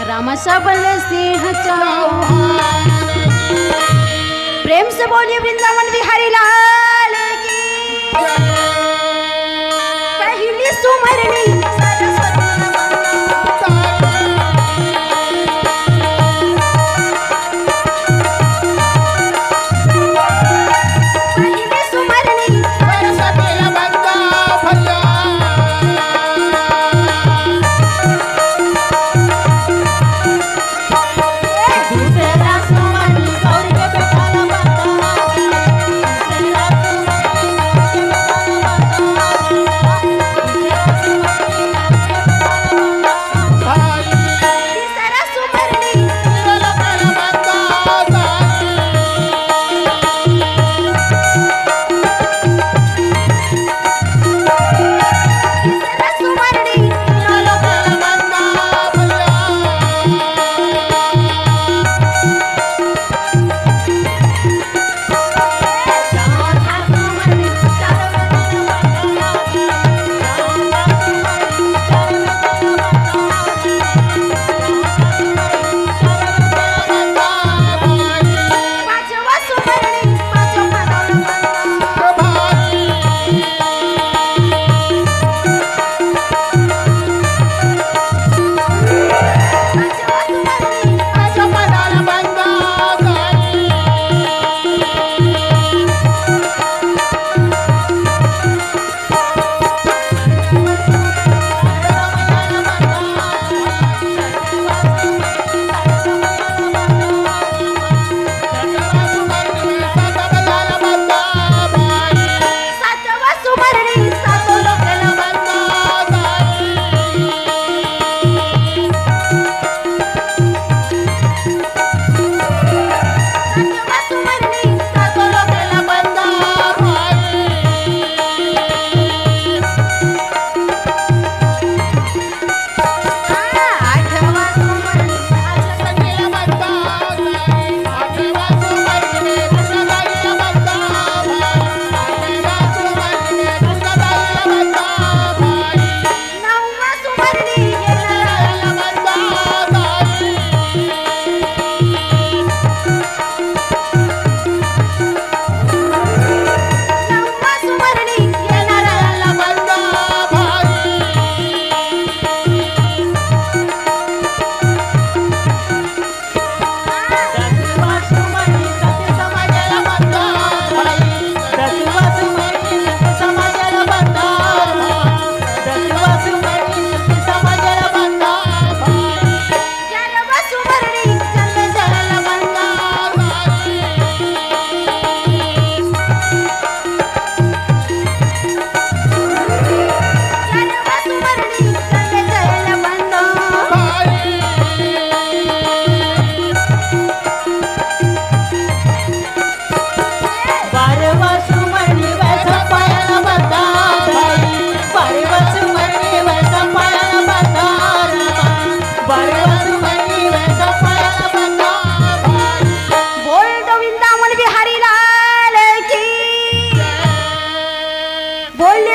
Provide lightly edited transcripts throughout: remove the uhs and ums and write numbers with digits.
राम सबल सिंह चौहान। प्रेम से बोलिए वृंदावन बिहारी लाल की। पहली सुमरनी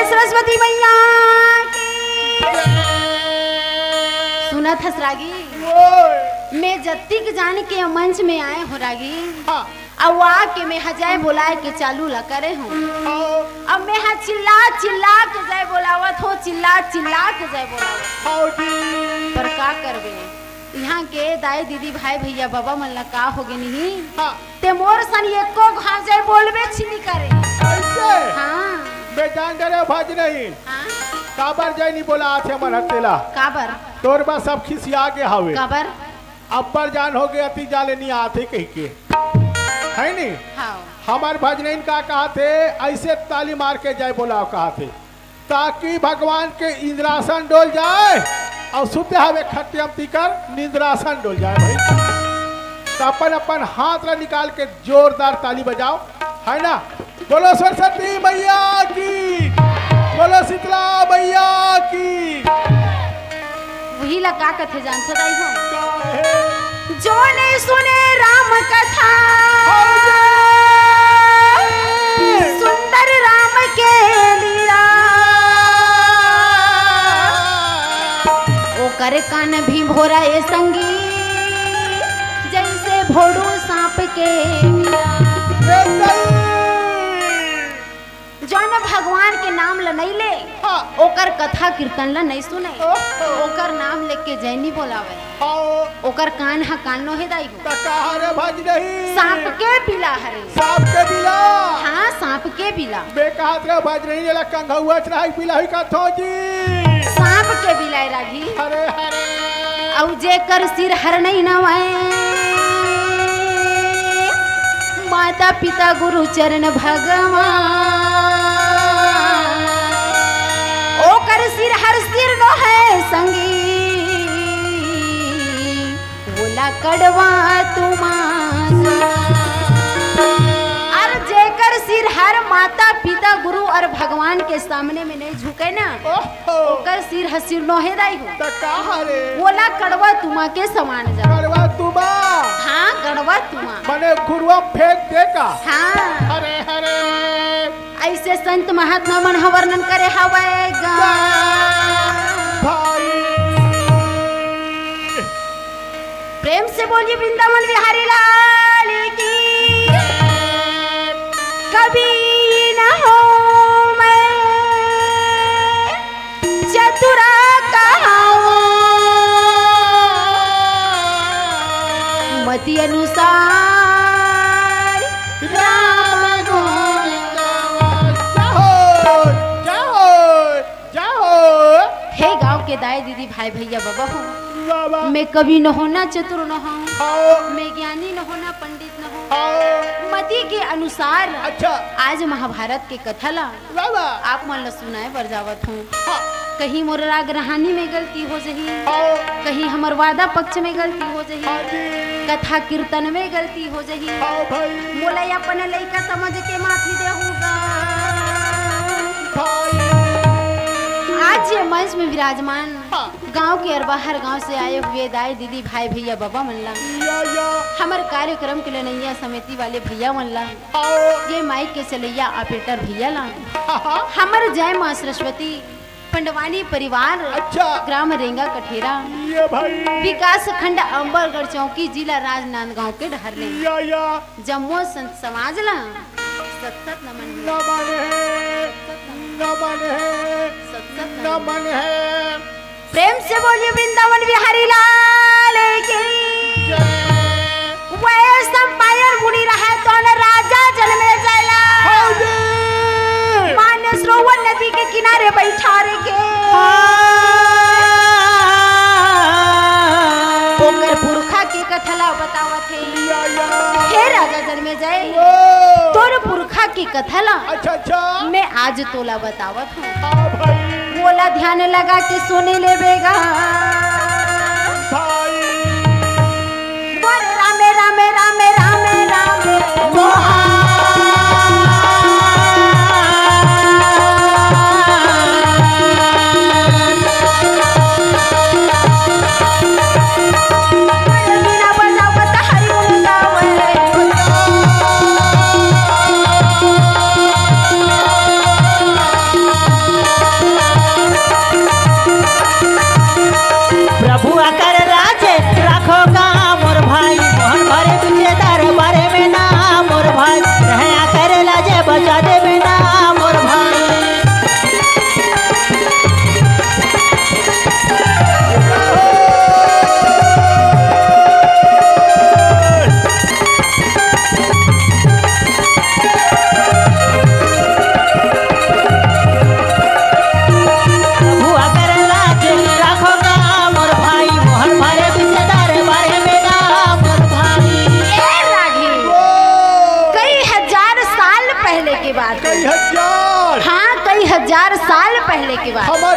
सरस्वती मैया की। सुना था रागी, मैं जत्ती के जान के मंच में आए हो रागी। अब आके मैं हजाए बुलाए के चालू ला करे हूँ। अब मैं चिल्ला चिल्ला के जाए बोलावत हो, चिल्ला चिल्ला के जाए बोलावत। पर का करबे, यहाँ के दाई दीदी भाई भैया बाबा मन ला का हो गए नहीं। ते मोर सन एको घास जाए बोलबे छिनी करे। हाँ मैं जान डरे भज नहीं। हाँ? काबर जाय नहीं बोला आथे मन हतेला। काबर? तोर बा सब खिसिया के हावे। काबर? अब्बर जान हो गए अति जाले नहीं आते कह के। है नहीं? हाँ। हमार भज नहीं का कहा थे ऐसे ताली मार के जाए बोला कहा थे ताकि भगवान के इंद्रासन डोल जाए और सुते हवे खट्टियम तीकर निंद्रासन डोल जाए भाई। तो अपन अपन हाथ ला निकाल के जोरदार ताली बजाओ, है ना। बोलो सरस्वती मैया की, बोलो शीतला मैया की। वही लगा कथे जानते दाई हो, जो नहीं सुने राम कथा, सुंदर राम के लीला, ओ करे कान भी भोरा ए संगी। नाम ल नहीं ले, हाँ। ओकर कथा कीर्तन ल नहीं सुने, ओहो। ओकर नाम लेके जैनी बोलावे, आओ ओकर कान हा कानो हे दाई हो। त कहा रे भज नहीं सांप के बिला हरे, सांप के बिला हाँ सांप के बिला, बे कहत रे भज नहीं ला कंघुआ चढ़ाई बिला ही का थोजी सांप के बिलाए रागी। हरे हरे औ जेकर सिर हर नहीं नवाए, माता पिता गुरु चरण भगवान, ओकर सिर हर सिर नो है संगी, बोला कड़वा तुमासा। और जेकर सिर हर माता पिता गुरु और भगवान के सामने में नहीं झुके ना, ओहो ओकर सिर हसिर नो है दाई हो, त कहा रे बोला कड़वा तुमा के समान जा। करवा तुमा हाँ गड़वा तुमा, मने गुरुआ फेंक दे का हाँ हरे हरे ऐसे संत महात्मा मन ह वर्णन करे हवे गा। भाई प्रेम से बोलिए वृंदावन बिहारी लाल की। कभी न हो मैं चतुरा कहाऊं, मति अनुसार राम गुण। जाओ जाओ जाओ हे गांव के दाई दीदी भाई भैया बाबा हो, बाबा मैं कवि न होना चतुर न हूँ, आओ मैं ज्ञानी न होना पंडित न हूँ, आओ मति के अनुसार अच्छा आज महाभारत के कथा ला बाबा आप मन ला सुनाए बर जावत हूँ। हाँ कहीं मोर राग रहानी में गलती हो जही, आओ कहीं हमर वादा पक्ष में गलती हो हाँ जही, जी कथा कीर्तन में गलती हो जही, आओ भाई मोला अपन लइका समझ के माफी देहूँगा। भाई आज ये मंच में विराजमान हाँ। गांव के और बाहर गांव से आए हुए दाई दीदी भाई भैया बाबा मन ला, या हमारे कार्यक्रम के लनैया समिति वाले भैया मन ला, आओ ये माइक के चलैया ऑपरेटर भैया ला, हाँ हमर जय माँ सरस्वती पंडवानी परिवार अच्छा ग्राम रेंगा कठेरा ये भाई विकास खंड अंबरगढ़ चौकी जिला राजनांदगांव के ढहरले या जम्मू संत समाज ला सत नमन न माने न माने सत न माने प्रेम से बोलिए वृंदावन बिहारी लाल की। वह संपायर मुनि रहा तो न राजा जन्मे जला, मान्य सरोवर नदी के किनारे बैठा रे के, ओकर पुरखा के कथला बतावत है। हे राजा जन्मे जय, तोर पुरखा की कथला अच्छा अच्छा मैं आज तोला बतावत हूँ, हाँ भाई बोला ध्यान लगा के सुने ले बेगा। भाई बोल रामे रामे रामे रामे रामे मीना बजावत हरि गुण गावे। प्रभु आकर राजे राखो का मोर भाई, मोहन भरे तुझे दरबारे में ना मोर भाई, रहे आकर लाजे बचा दे बिना मोर भाई। प्रभु आकर लाजे राखो का मोर भाई, मोहन भरे तुझे दरबारे में ना मोर भाई। ए राघी, कई हजार साल पहले की बात है। कई हजार हाँ कई हजार साल पहले की बात, हमार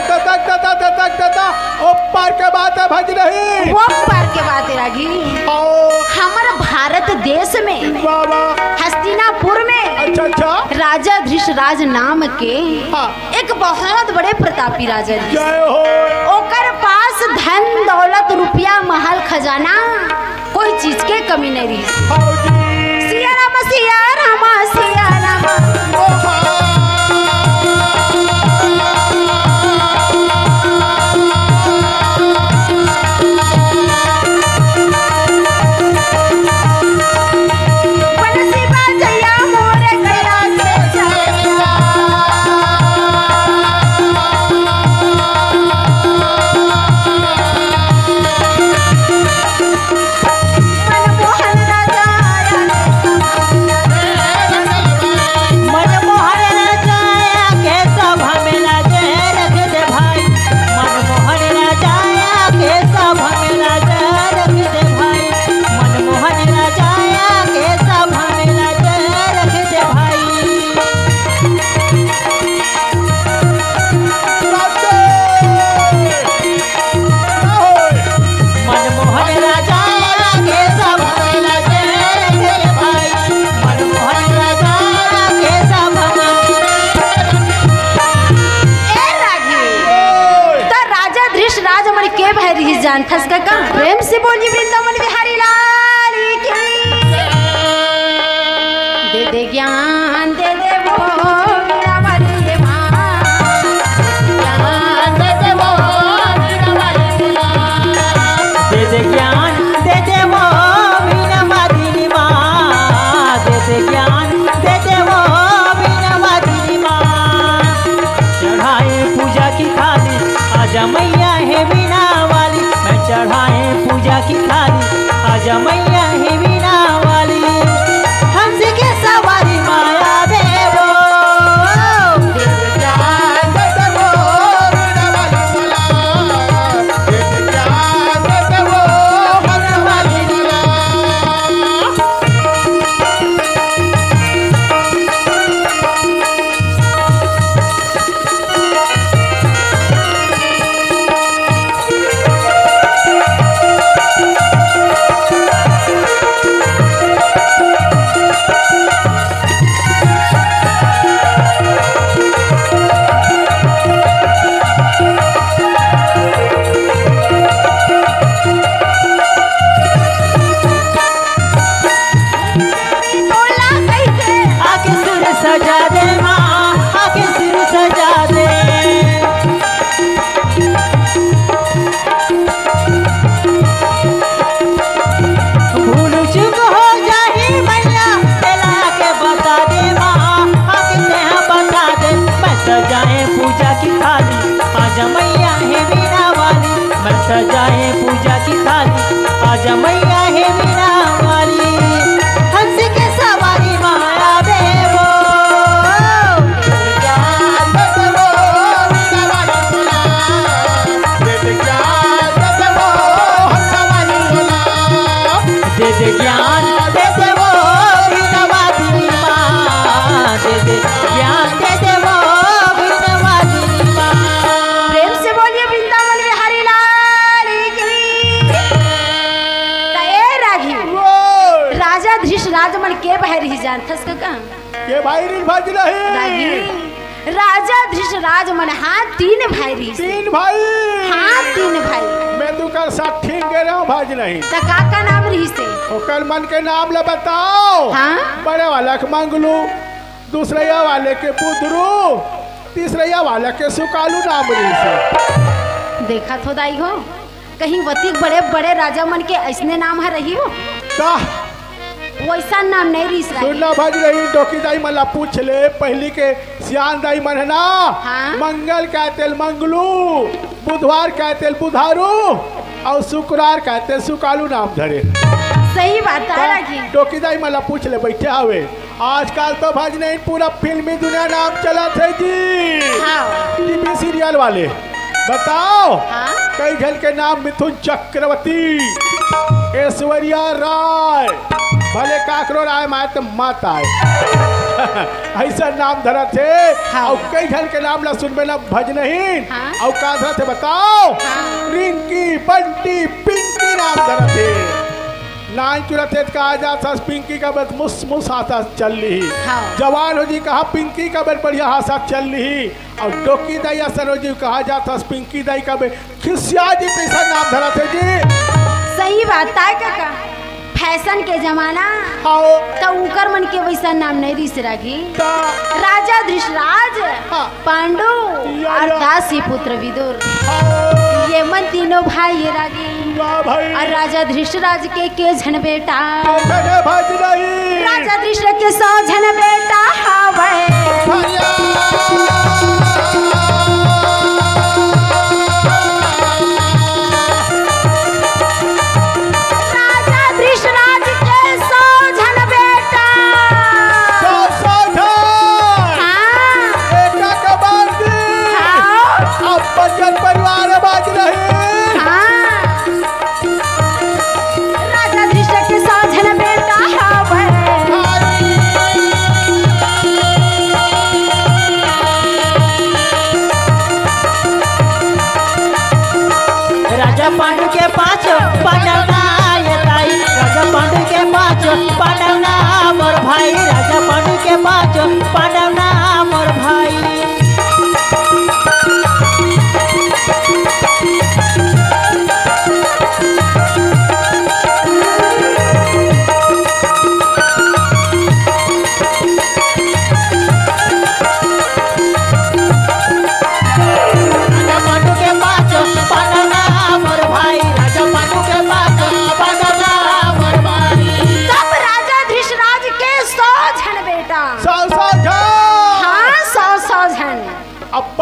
दादा ओ पार के बात है भज नहीं वो बार के बात है राघी। आओ हमारे भारत देश में बाबा हस्तिनापुर में अच्छा अच्छा राजा धृषराज नाम के हाँ एक बहुत बड़े प्रतापी राजा रहे। जय हो ओकर पास धन दौलत रुपया महल खजाना कोई चीज के कमी नहीं रही। आओ जी सिया राम सिया राम सिया राम। ओ हाँ बंसी बजैया मोरे गला से चलिया। जानथस का प्रेम से बोली वृंदावन बिहारी लाल की दे दे ज्ञान दे दे वो वीणा वाली माँ ज्ञान दे दे वो वीणा वाली माँ दे दे ज्ञान दे दे वो वीणा वाली माँ दे दे ज्ञान दे दे वो वीणा वाली माँ चढ़ाए पूजा की थाली आजा मैया है वीणा वाली मैं चढ़ाए पूजा की थाली आजा मैया है वीणा वाली हंस के सवारी माया देवो सजा दे माँ आके सिर सजा दे भूल चूक हो जाही मैया तेला के बता दे माँ आके तेहा बता दे मैं सजाए पूजा की थाली आजा मैया है वीणा वाली मैं सजाए पूजा की थाली आजा मैया है वीणा वाली हंस के सवारी माया देवो दे दे ज्ञान दे दे वो वीणा वाली माँ दे दे ज्ञान दे दे वो वीणा वाली माँ प्रेम से बोलिए वृंदावन बिहारी लाल की तय रागी राजा धृष राजमन के बहरी जानथस का के भाई रील भज रही रागी राजा धृष राजमन हाँ तीन भाई रही तीन भाई हाँ तीन भाई मैं तू कर साथ ठीक गे रहा हूँ भज नहीं तो का नाम रही से ओकर मन के नाम ले बताओ हाँ बड़े वाला के मंगलू दूसरैया वाले के पुदरू तीसरैया वाला के सुकालू नाम रही से देखा तो दाई हो कहीं वती बड़े बड़े राजा मन के ऐसने नाम है रही हो का वैसा नाम नहीं रही सुनना भज रही डोकी दाई मला पूछ ले पहली के सियान दाई मन है ना हाँ? मंगल कहते मंगलू बुधवार कहते बुधारू और शुक्रवार कहते सुकालू नाम धरे सही बात है रागी डोकी दाई मला पूछ ले बैठे हवे आजकल तो भज नहीं पूरा फिल्मी दुनिया नाम चला थे जी हाँ टीवी सीरियल वाले बताओ हाँ कई जन के नाम मिथुन चक्रवर्ती ऐश्वर्या राय भले काकरो राय माए तो मत आए ऐसा नाम धरा थे हाँ। और कई जन के नाम ला सुनबे ना भज नहीं हाँ। और का धरा थे बताओ हाँ। रिंकी बंटी पिंकी नाम धरा थे नाइन चुरते कहा जाता पिंकी का बस मुस मुस हाथा चल रही हाँ। जवान हो जी कहा पिंकी का बस बढ़िया हाथा चल रही और डोकी दाई सरो जी कहा जाता पिंकी दाई का बे खिसिया जी पैसा नाम धरा थे जी सही बात है काका फैशन के जमाना हाँ तो उकर मन के वैसा नाम नहीं रही रागी ता राजा धृषराज हाँ। पांडु या। और दासी पुत्र विदुर हाँ ये मन तीनों भाई ये रागी वाह भाई और राजा धृषराज के झन बेटा कैसे भज रही राजा धृष्ण के 100 झन बेटा हावे भैया राजा धृषराज के 100 झन बेटा हाँ हाँ परिवार बाज रही हाँ राजा धृष्ण के 100 झन बेटा हावे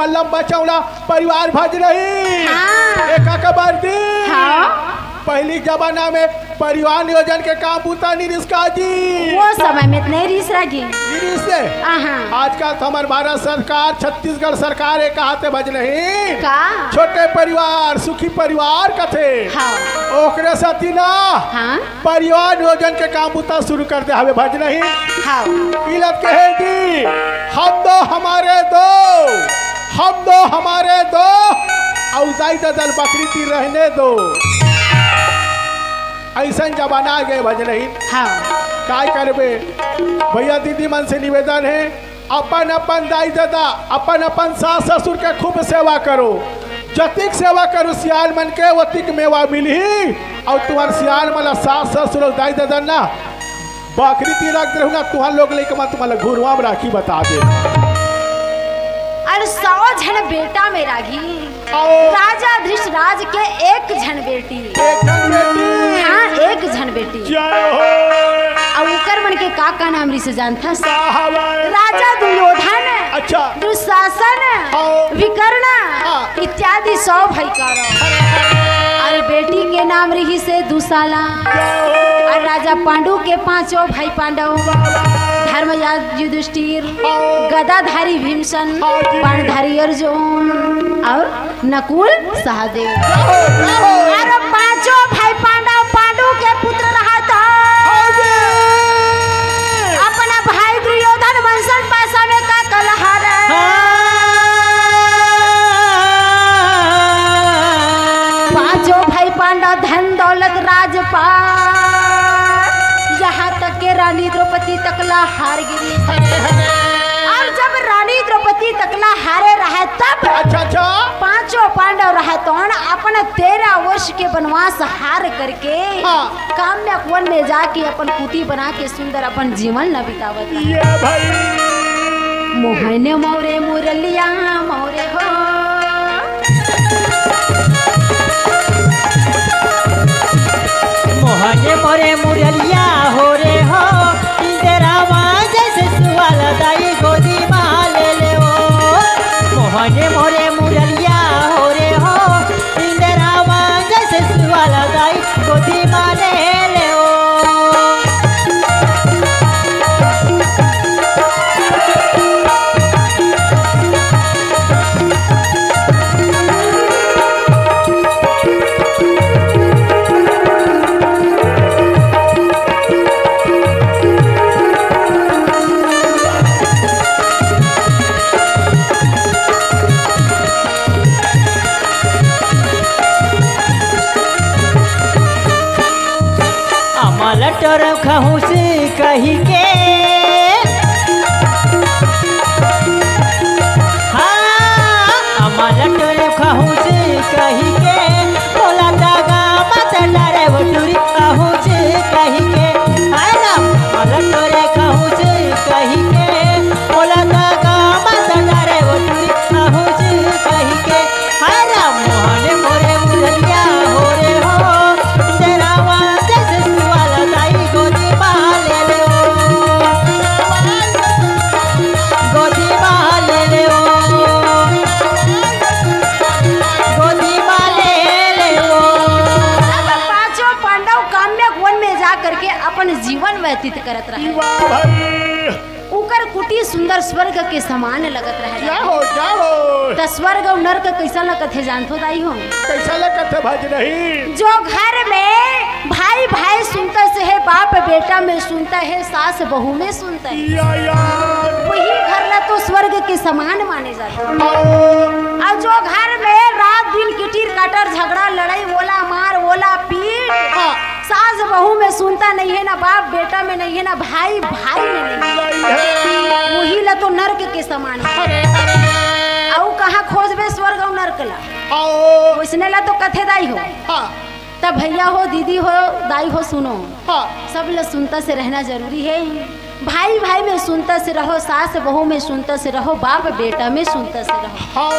लंबा चौड़ा परिवार भज रही। हाँ। एक खबर दी। हाँ पहली जमाना में परिवार नियोजन के काम पूता निरिस्का जी। वो समय में नहीं रीस रही से हाँ। आजकल तो हमारे भारत सरकार छत्तीसगढ़ सरकार एक हाथे भज नहीं का छोटे परिवार सुखी परिवार कथे। हाँ। ओकरे साथी ना हाँ। परिवार नियोजन के काम पूता शुरू कर दे हमें भज नहीं। हाँ। इलत कहेगी हम दो हमारे दो, हम दो हमारे दो, औजाई दल बकरी ती रहने दो। ऐसा जमाना आ गए भज नहीं। हाँ। काय करबे भैया दीदी मन से निवेदन है अपन अपन दाई दादा अपन अपन सास ससुर के खूब सेवा करो। जतिक सेवा करो सियाल मन के वतिक मेवा मिली। और तुम्हार सियाल मन सास ससुर दाई दादा ना बकरी ती रख दे ना तुहार लोग लेके मैं तुम्हारा घुरवा में राखी बता दे। अरे 100 झन बेटा मेरा घी राजा धृषराज के एक झन बेटी। एक जन बेटी। हाँ एक झन बेटी। जय हो। अब उकर मन के का नाम री से जानता साहब। राजा दुर्योधन अच्छा। दुशासन हाँ। विकर्ण हाँ। इत्यादि 100 भाई का। और बेटी के नाम रही से दुशाला। और राजा पांडु के 5 भाई पांडव धर्मराज युधिष्ठिर गदाधारी भीमसेन बाणधारी अर्जुन और नकुल सहदेव। और 5 भाई पांडव पांडु के पुत्र रहा था अपना भाई दुर्योधन मंसन पासा में का कलहार। पांचों भाई पांडव धन दौलत राजपाल यहाँ तक के रानी द्रौपदी तकला हार गिरी। और जब रानी द्रौपदी तकला हारे रहे तब अच्छा 5 पांडव रहे तो अपन 13 वर्ष के वनवास हार करके हाँ। काम्यक वन में जाके अपन कुटी बना के सुंदर अपन जीवन न बितावत रहे। ये भाई मोहने मोरे मुरलिया मोरे हो मोहने मोरे मुरलिया हो रे हो तेरा माँ जैसे सुवाल दाई गोदी माँ ले ले हो। मोहने मोरे मुरलिया हो रे हो तेरा माँ जैसे सुवाल दाई गोदी माँ ले ले हो। लटर कहूँ से कही के हाँ लटर कहूँ से कही के बोला दागा मत डरे बटूरी कहूँ से कही के है ना लटर कहूँ से कही के बोला दागा मत डरे बटूरी कहूँ से कही के है ना मोहने मोरे मुरलिया हो रे हो तेरा करके अपन जीवन व्यतीत करत रहे। उकर कुटी सुंदर स्वर्ग के समान लगत रहे। तो स्वर्ग और नरक कैसा लगत है जानतो दाई हो? कैसा लगत है भज नहीं। जो घर में भाई भाई सुनता से है बाप बेटा में सुनता है सास बहू में सुनता है वही घर ला तो स्वर्ग के समान माने जाते हैं। और जो घर में रात दिन किटीर काटर झगड़ा लड़ाई बोला मार बोला पीट सास बहू में सुनता नहीं है ना बाप बेटा में नहीं है ना भाई भाई में नहीं है वही ला तो नरक के समान है। और कहाँ खोजबे स्वर्ग और नरक ला वैसने ला तो कथे दाई हो। तब भैया हो दीदी हो दाई हो सुनो सब लोग सुनता से रहना जरूरी है। भाई भाई में सुनता से रहो सास बहू में सुनता से रहो बाप बेटा में सुनता से रहो।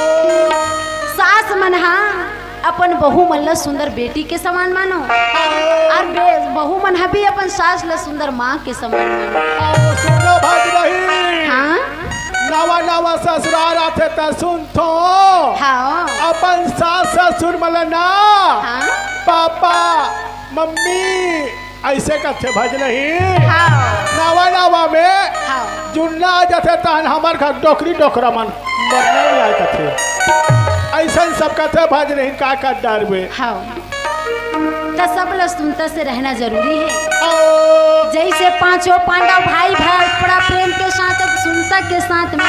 सास मन हाँ अपन बहू मन ला सुंदर बेटी के समान मानो और बहू मन भी अपन सास ला सुंदर माँ के समान मानो। सुनो भज नहीं। हाँ नवा नवा ससुराल आथे त सुन थो हाँ अपन सास ससुर मलना हाँ पापा मम्मी ऐसे कथे भज नहीं हाँ नवा नवा में हाँ जुन्ना जथे तहन हमार घर डोकरी डोकरा मन मरने नहीं आए कथे ऐसा सब कथे भज नहीं का डर में हाँ तो सब लोग सुनता से रहना जरूरी है। ओ, जैसे पांचों पांडव भाई भाई बड़ा प्रेम के साथ सुनता के साथ में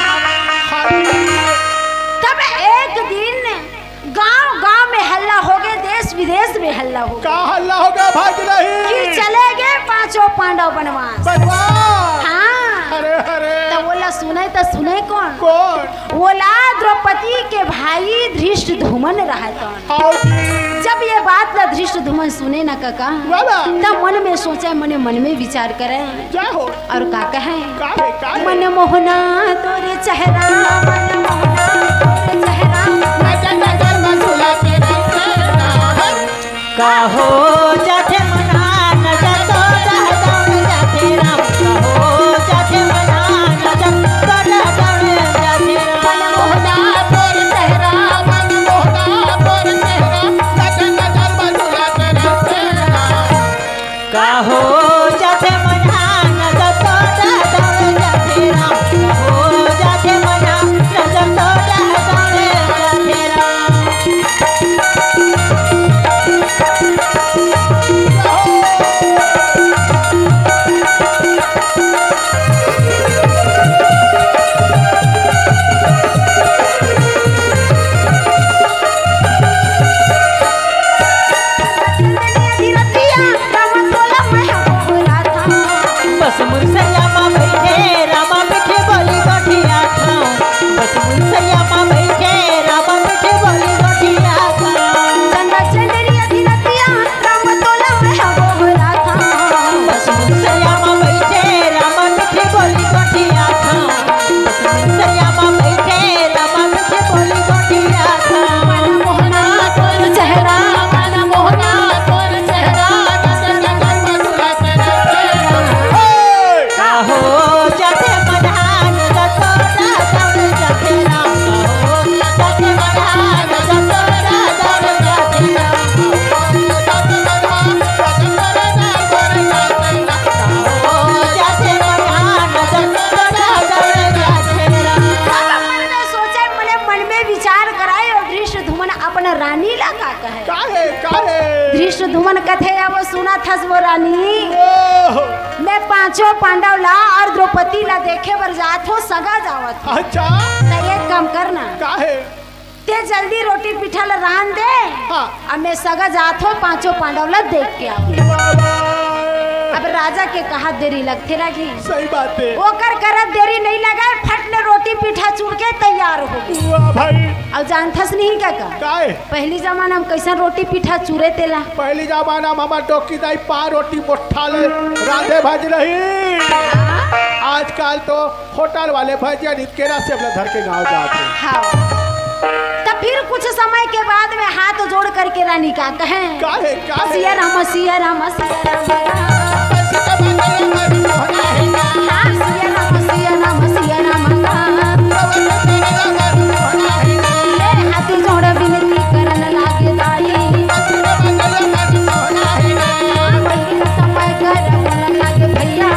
तब एक दिन गांव गांव में हल्ला हो गया, देश विदेश में हल्ला हो का गया हल्ला हो गया भज कि नहीं चले गए पांचों पांडव वनवास। बनवास हाँ अरे अरे तो बोला सुने तो सुने कौन कौन बोला द्रौपदी के भाई धृष्टद्युम्न रहा कौन। आओ जी जब ये बात ना धृष्टद्युम्न सुने ना काका वाला तब मन में सोचा मन में विचार करे जय हो और का कहे का है मन मोहना तोरे चेहरा मन मोहना तोरे चेहरा कहो जाथे मना न जतो दहदौड़ जाथे राम कहो जाथे मना न जतो दहदौड़ जाथे मन मोहना तोरे चेहरा मन मोहना तोरे कहो जाथे मना न जतो दहदौड़ जाथे राम कहो जाथे मना न जतो दहदौड़ जाथे राम बस मुरसैया माँ बैठे रामा बैठे बोली गोठिया खाओ बस मुरसैया माँ बैठे रामा बैठे बोली गोठिया खाओ चंदा चंदरिया दिनतिया राम तोला में बोला था बस मुरसैया माँ बैठे रामा बैठे बोली गोठिया खाओ बस मुरसैया माँ बैठे रामा बैठे बोली गोठिया खाओ मन मोहना तोरे चेहरा मन मोहना तोरे चेहरा कहो जाते मधान जतो दहदौड़ जाथे राम कहो जाते मधान जतो दहदौड़ जाथे राम कहो जाते मधान जतो दहदौड़ जाथे राम मन में सोचे मन में विचार कराए और धृष्टद्युम्न अपना रानी लगा कहे का है धृष्टद्युम्न कथे अब सुना थस वो रानी ओह मैं पांचों पांडव ला और द्रौपदी ला देखे बर जात हो सगा जावत हो अच्छा तो एक काम करना का है ते जल्दी रोटी पिठा ला रान दे हाँ। अब मैं सगा जात हो पांचों पांडव ला देख के आओ। बाबा अब राजा के कहा देरी लगते लगी सही बात है ओकर करत देरी नहीं लगाए फट ले रोटी पिठा चूड़ के तैयार हो गई। वाह भाई अब जानथस नहीं का का है पहली जमाना में कैसा रोटी पिठा चूरे तेला पहली जमाना में हमार डोकी दाई पा रोटी मोठा ले राधे भज रही आजकल तो होटल वाले भजिया निकेरा से अपने घर के गांव जाते हैं हाँ तब फिर कुछ समय के बाद में हाथ जोड़ करके रानी का कहे का है सिया राम सिया राम सिया राम हाँ, सिया राम सिया राम सिया राम ले हाथी जोड़ विनती करन लागे दाई वही समय कर लागे भैया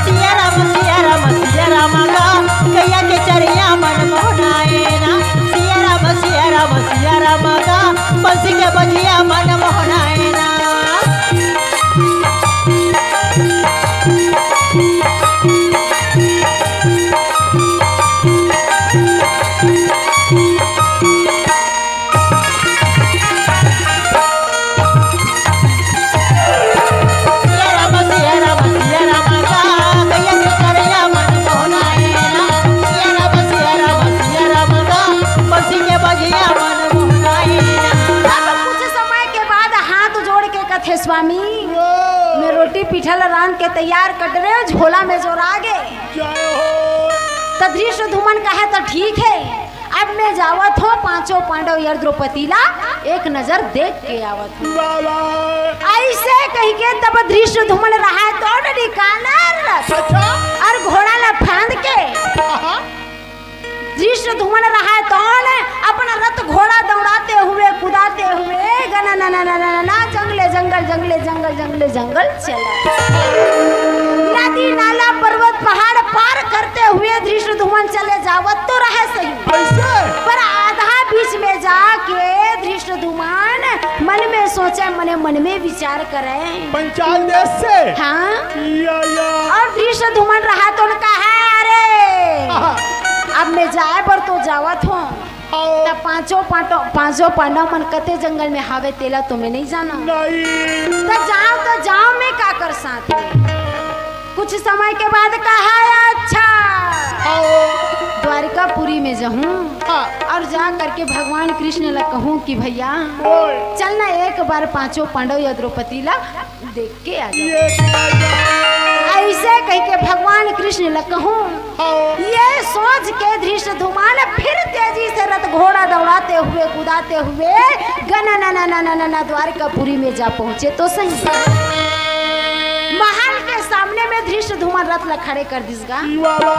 सिया राम गा गैया के चरिया मन मोहनाए ना सिया राम गा बंसी के बजिया मन मोहनाए ना स्वामी मैं रोटी पिठल रान के तैयार कर रहे झोला में जोर आगे तो धृष्टद्युम्न कहे तो ठीक है अब मैं जावत हूँ पांचों पांडव यार द्रौपदी ला एक नजर देख के आवत हूँ। आई ऐसे कही के तब दृश्य धुमन रहा है दौड़ निकाला रथ अच्छा और घोड़ा ला फांद के हाँ, दृश्य धुमन रहा है कौन अपना रथ घोड़ा दौड़ाते हुए कुदाते हुए गना ना ना ना ना ना जंगले जंगल जंगले जंगल जंगले जंगल चला नदी नाला पर्वत पहाड़ पार करते हुए दृश्य धुमन चले जावत तो रहे सही कैसे पर आधा बीच में जाके दृश्य धुमन मन में सोचे मन में विचार करे पंचाल देश से हाँ या और दृश्य धुमन रहा तो उनका है अरे हाँ, अब मैं जाए पर तो जावत हूँ आओ, तब पांचों पांडव मन कते जंगल में हावे तेला तुम्हें नहीं जाना नहीं तो जाओ मैं का कर साथ में कुछ समय के बाद कहा अच्छा आओ द्वारिकापुरी में जाऊं हाँ, और जा करके भगवान कृष्ण ला कहूं कि भैया ओए, चलना एक बार पांचों पांडव या द्रौपदी ला देख के आ जाओ ये क्या जाए? ऐसे कह के भगवान कृष्ण ला कहूं आओ, ये सोच के दृश्य धुमान फिर तेजी से रथ घोड़ा दौड़ाते हुए कुदाते हुए गना ना ना ना ना ना ना द्वारकापुरी में जा पहुंचे तो सही महल के सामने में दृश्य धुमान रथ ला खड़े कर दिसगा बाबा,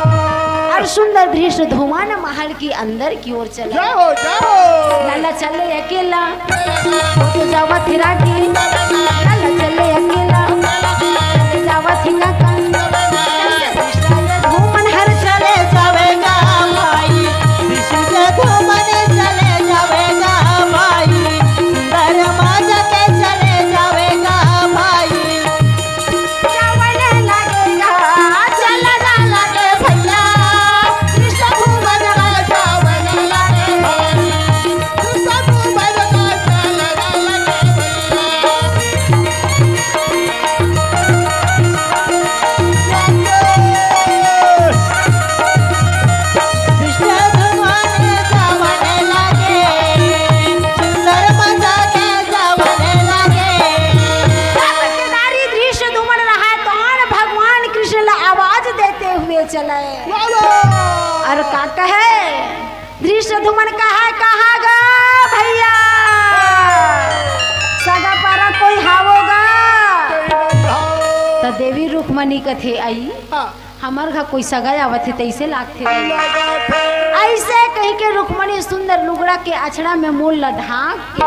और सुंदर दृश्य धुमान महल की अंदर की ओर चला जाओ जाओ लाला चले अकेला वो तो जावा थिरा की लाला चले अकेला चले जावा थिरा का धूमन हर चले जावेगा भाई विष्णु के धूमने चले जावेगा भाई सुंदर माजा के चले जावेगा भाई जावने लगेगा चला जा लगे भैया कृष्ण धूमन जावने लगे विष्णु धूमने जावने लगे सुंदर माजा के जावने लगे नारी दृश्य धूमन रहा कौन भगवान कृष्ण ला आवाज देते हुए चले और का कहे दृश्य धुमन कहा गा भैया सगा पारा कोई हावोगा तो देवी रुक्मणी कथे आई हमार घर कोई सगा आवत है तैसे लागते ऐसे कहीं के रुक्मणी सुंदर लुगड़ा के अछड़ा में मूल ला ढाक के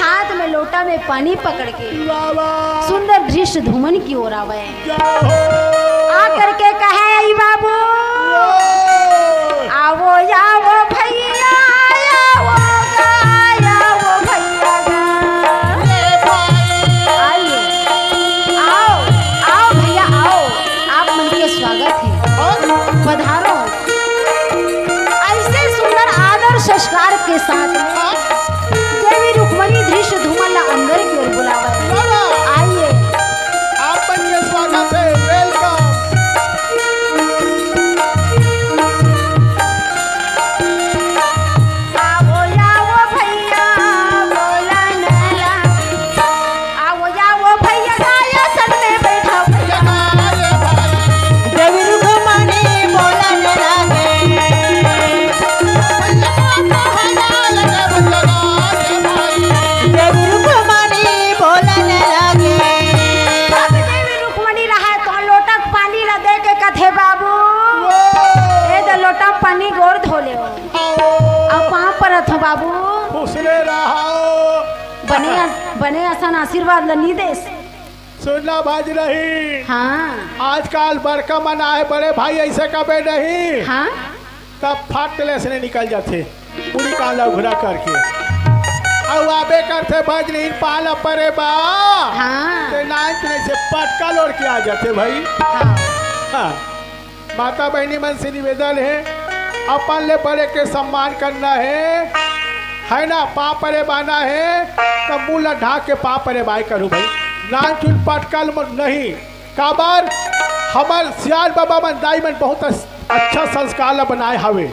हाथ में लोटा में पानी पकड़ के सुंदर दृश्य धुमन की ओर आवे आकर के कहे आई बाबू आवो आवो भैया आवो भैया आइए आओ आओ भैया आओ आप मन के स्वागत है पधारो ऐसे सुंदर आदर संस्कार के साथ देवी रुक्मणी दृश्य धुमन ला अंदर की ओर बुलावे आइए स्वागत है वेलकम आवो आवो भैया बोला नला आवो आवो भैया गाया सन में बैठा देवी रुक्मणी बोलने लगे देवी रुक्मणी बोलने लगे अब देवी रुक्मणी रहा तो लोटक पानी ला दे के कथे बाबू ए दे लोटा पानी गोर धोले हो अब पाँव परत हो बाबू खुशरे रहो बने आसान आशीर्वाद लनी देस सुनना बाज नहीं हाँ आजकल बड़का मना है बड़े भाई ऐसे कबे नहीं हाँ तब फाटले से निकल जाते पूरी काला घुरा करके अब आबे करते बज नहीं पाला परे बा हाँ तो नाच नहीं से पटका लोड़ के आ जाते भाई हाँ हाँ माता बहनी मन से निवेदन है अपन ले बड़े के सम्मान करना है ना पा परे बाना है तो मुँह ढाक के पा परे बाई करूँ भाई नान चुन पटकल नहीं काबर हमार सियाल बाबा मन दाई मन बहुत अच्छा संस्कार बनाए हवे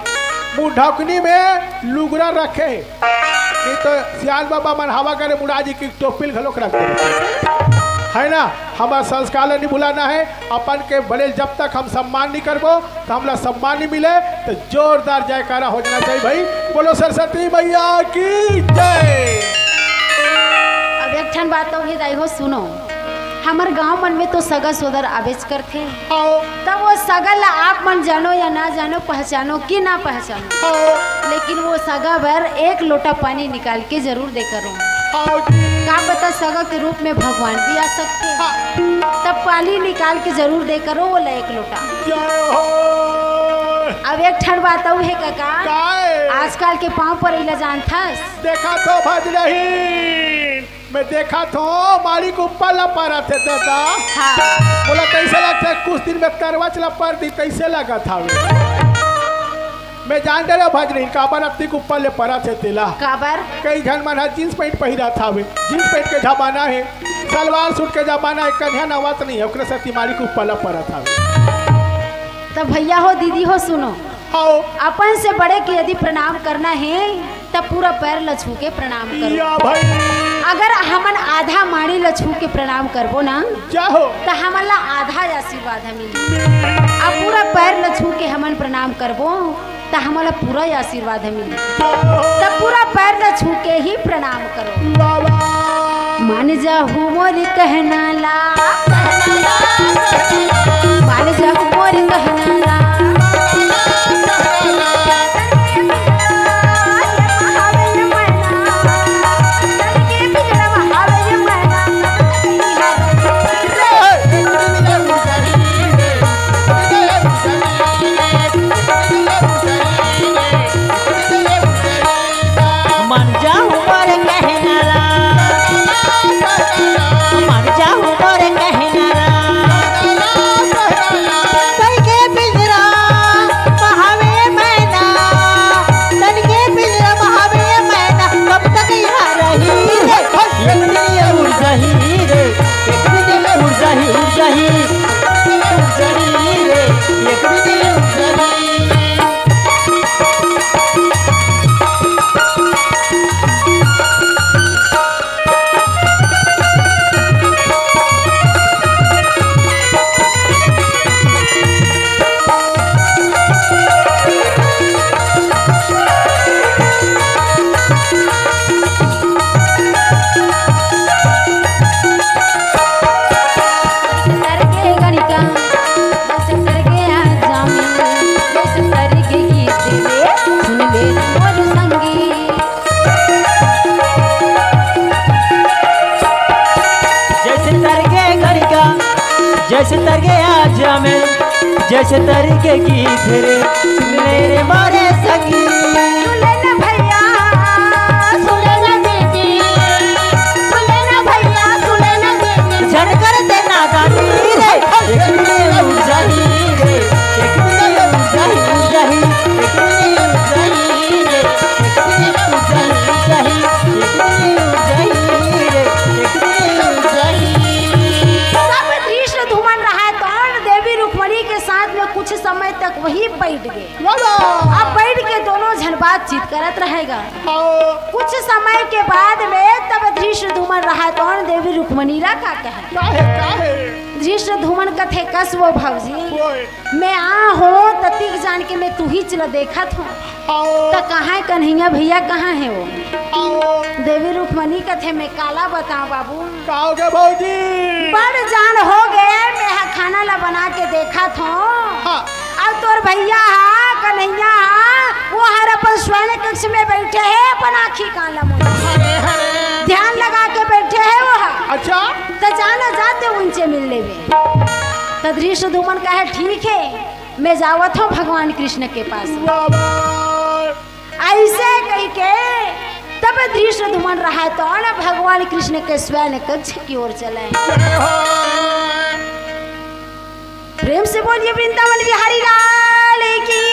मुँह ढकनी में लुगरा रखे नहीं तो सियाल बाबा मन हवा करे मुराजी की टोपिल घलोक रखते है ना हमारा संस्कार नहीं भुलाना है अपन के बड़े जब तक हम सम्मान नहीं करबो तो हमला सम्मान नहीं मिले तो जोरदार जयकारा हो जाना चाहिए भाई बोलो सरस्वती मैया की जय। अब एक ठन बात तो ही दाई हो सुनो, हमार गांव मन में तो सगा सोदर आवेज करते, तब वो सगा ला आप मन जानो या ना जानो, पहचानो कि ना पहचानो, लेकिन वो सगा भर एक लोटा पानी निकाल के जरूर दे करो। का पता सगा के रूप में भगवान भी आ सकते हैं, तब पानी निकाल के जरूर दे करो वो ला एक लोटा। अब एक ठन बात है काका, आजकल के पाँव पर इला जान था देखा तो भज रही, मैं देखा तो मालिक ऊपर लपा रहा थे दादा। हाँ। बोला कैसे लगता है, कुछ दिन में करवा चला पर दी कैसे लगा था मैं जान रहा भज रही काबर अपनी के ऊपर ले पड़ा थे तेला काबर कई जन मन जींस पैंट पहिरा था वे, जींस पैंट के जमाना है, सलवार सूट के जमाना है, कन्या नवात नहीं है, ओकरे सती मालिक ऊपर ला पड़ा था। तब भैया हो दीदी हो सुनो, आओ अपन से बड़े के यदि प्रणाम करना है तब पूरा पैर लछू के प्रणाम करो। या भाई अगर हमन आधा माड़ी लछू के प्रणाम करबो ना जाओ तो हमन ला आधा आशीर्वाद मिली, अब पूरा पैर लछू के हमन प्रणाम करबो तो हमन ला पूरा आशीर्वाद मिली, तब पूरा पैर लछू के ही प्रणाम करो। मान जाहू मोर कहना ला, मान जाहू मोर कहना ला, जैसे तर गया जामे, जैसे तरीके की फिरे सुन ले मारे संगी, सुन लेना भैया, सुन लेना दीदी, सुन लेना भैया, सुन लेना दीदी, झनकर देना गानी रे, एक दिन उड़ जाही रे, एक दिन उड़ जाही, उड़ जाही, एक दिन उड़ जाही रे, एक दिन उड़ जाही, एक दिन उड़ जाही रे, एक दिन उड़ जाही। के साथ में कुछ समय तक वही बैठ गए, अब बैठ के दोनों जन बातचीत करत रहेगा। कुछ समय के बाद में तब धृष्टद्युम्न रहा तो देवी रुक्मणी रा का कहे, धृष्टद्युम्न कथे कस वो भौजी मैं आ हो ततीक जान के मैं तू ही चला देखत हूँ तो कहाँ कन्हैया भैया कहाँ है वो। देवी रुक्मणी कथे मैं काला बताऊं बाबू, कहोगे भौजी बड़ जान हो गए, मैं खाना ला बना के देखा था, अब तोर भैया हा कन्हैया हा वो हर अपन स्वर्ण कक्ष में बैठे है, अपन आँखी काला ध्यान लगा के बैठे है वो हा। अच्छा तो जाना जाते उनसे मिलने में, तो धृष्टद्युम्न कहे ठीक है मैं जावत हूँ भगवान कृष्ण के पास। ऐसे कह के तब धृष्टद्युम्न रहा तो भगवान कृष्ण के स्वर्ण कक्ष की ओर चले। प्रेम से बोलिए वृंदावन बिहारी लाल की।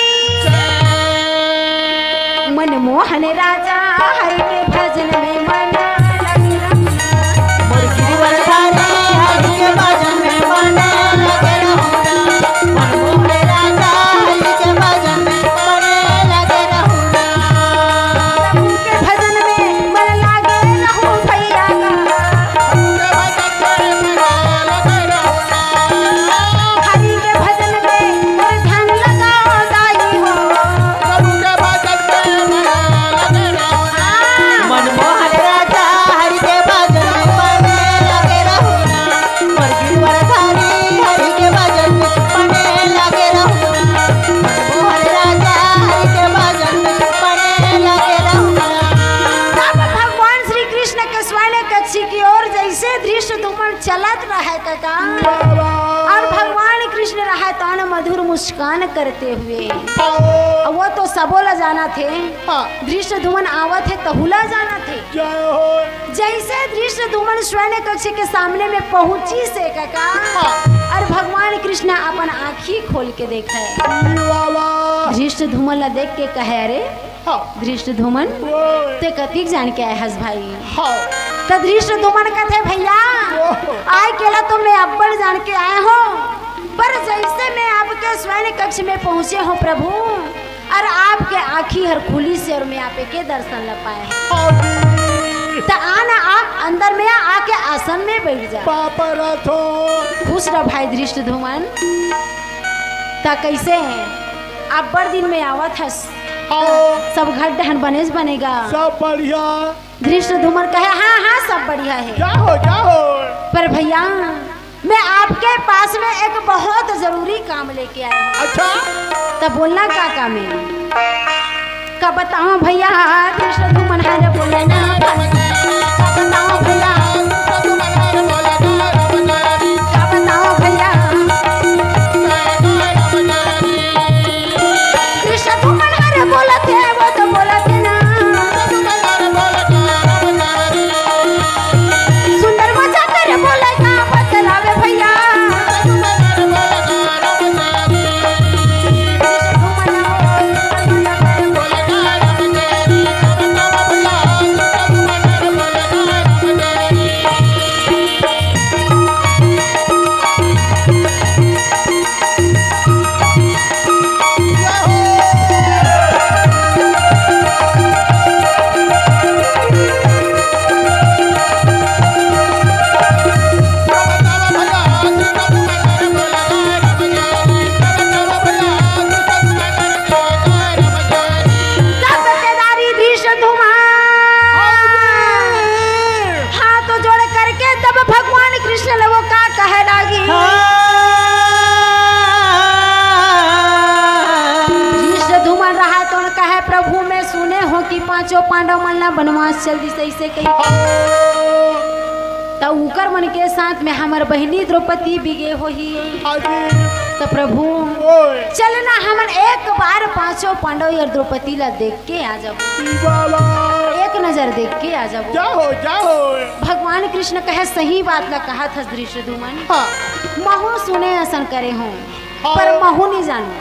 मनमोहन राजा हरि के भजन में मन लगे रहना, मोर गिरवर थारे हरि के भजन में मन लगे रहना, मनमोहन राजा हरि के भजन में मन लगे रहना, प्रभु के भजन में मन लागे रहूं भैया हरि के भजन में मोर ध्यान लगाओ दाई हो। मनमोहन जैसे दृश्य धूमन चलत रहे काका और भगवान कृष्ण रहे तो मधुर मुस्कान करते हुए और वो तो सबोला जाना थे दृश्य धूमन आवत है तहुला जाना थे। जैसे दृश्य धूमन स्वर्ण कक्ष के सामने में पहुंची से काका और भगवान कृष्ण अपन आँखी खोल के देखे दृश्य धूमन ला देख के कहे अरे दृश्य धूमन ते कतिक जान के आए हस भाई तो दृश्य धूमन कहते भैया आए केला तो मैं अब्बड़ जान के आए हो पर जैसे मैं आपके स्वर्ण कक्ष में पहुंचे हो प्रभु और आपके आँखी हर खुली से और मैं आपके दर्शन ल पाए तो आना आप अंदर में आके आसन में बैठ जा खुश रह भाई दृश्य धूमन ता कैसे है आप बड़ दिन में आवत हस सब घर डहन बनेज बनेगा सब बढ़िया। दृश्य धूमन कहे हाँ हाँ सब बढ़िया है जाओ जाओ पर भैया मैं आपके पास में एक बहुत जरूरी काम लेके आया हूँ। अच्छा तब बोलना का काम है का बताओ भैया दृश्य धूमन है रे बोले ना का बताओ भैया का बताओ भैया दृश्य धूमन है रे बोलते वो तो बोलते ना सुंदर मजा करे बोले ना बतलावे भैया पांचों पांडव मन ला वनवास चल दी सही से कही तो उकर मन के साथ में हमार बहनी द्रौपदी बिगे हो ही तो प्रभु चलना हम एक बार पांचों पांडव और द्रौपदी ला देख के आ जाओ एक नजर देख के आ जाओ जाओ जाओ। भगवान कृष्ण कहे सही बात ला कहा था दृश्य धूमन महू सुने असन करे हूँ पर महू नहीं जानू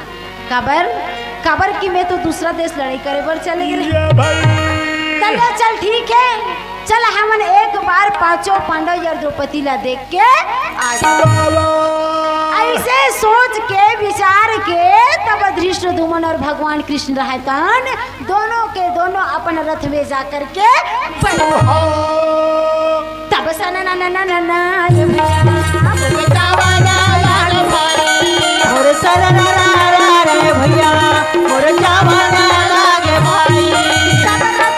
काबर की मैं तो दूसरा देश लड़ाई करे बर चले गए चल ठीक है चल हमन एक बार पांचों पांडव और द्रौपदी ला देख के आ ऐसे सोच के विचार के तब दृश्य धूमन और भगवान कृष्ण रहतन दोनों के दोनों अपन रथ में जा करके तब सना ना ना ना ना ना और सररा भैया और चावला लागे भाई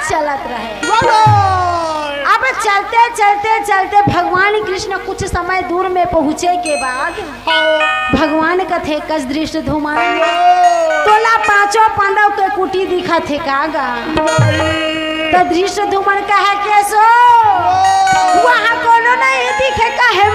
चलत रहे। अब चलते चलते चलते भगवान कृष्ण कुछ समय दूर में पहुँचे के बाद भगवान कथे कस दृश्य धूमन तोला पांचों पांडव के कुटी दिखा थे कागा तो दृश्य धूमन कहे कैसो वहाँ कोनो नहीं दिखे कहे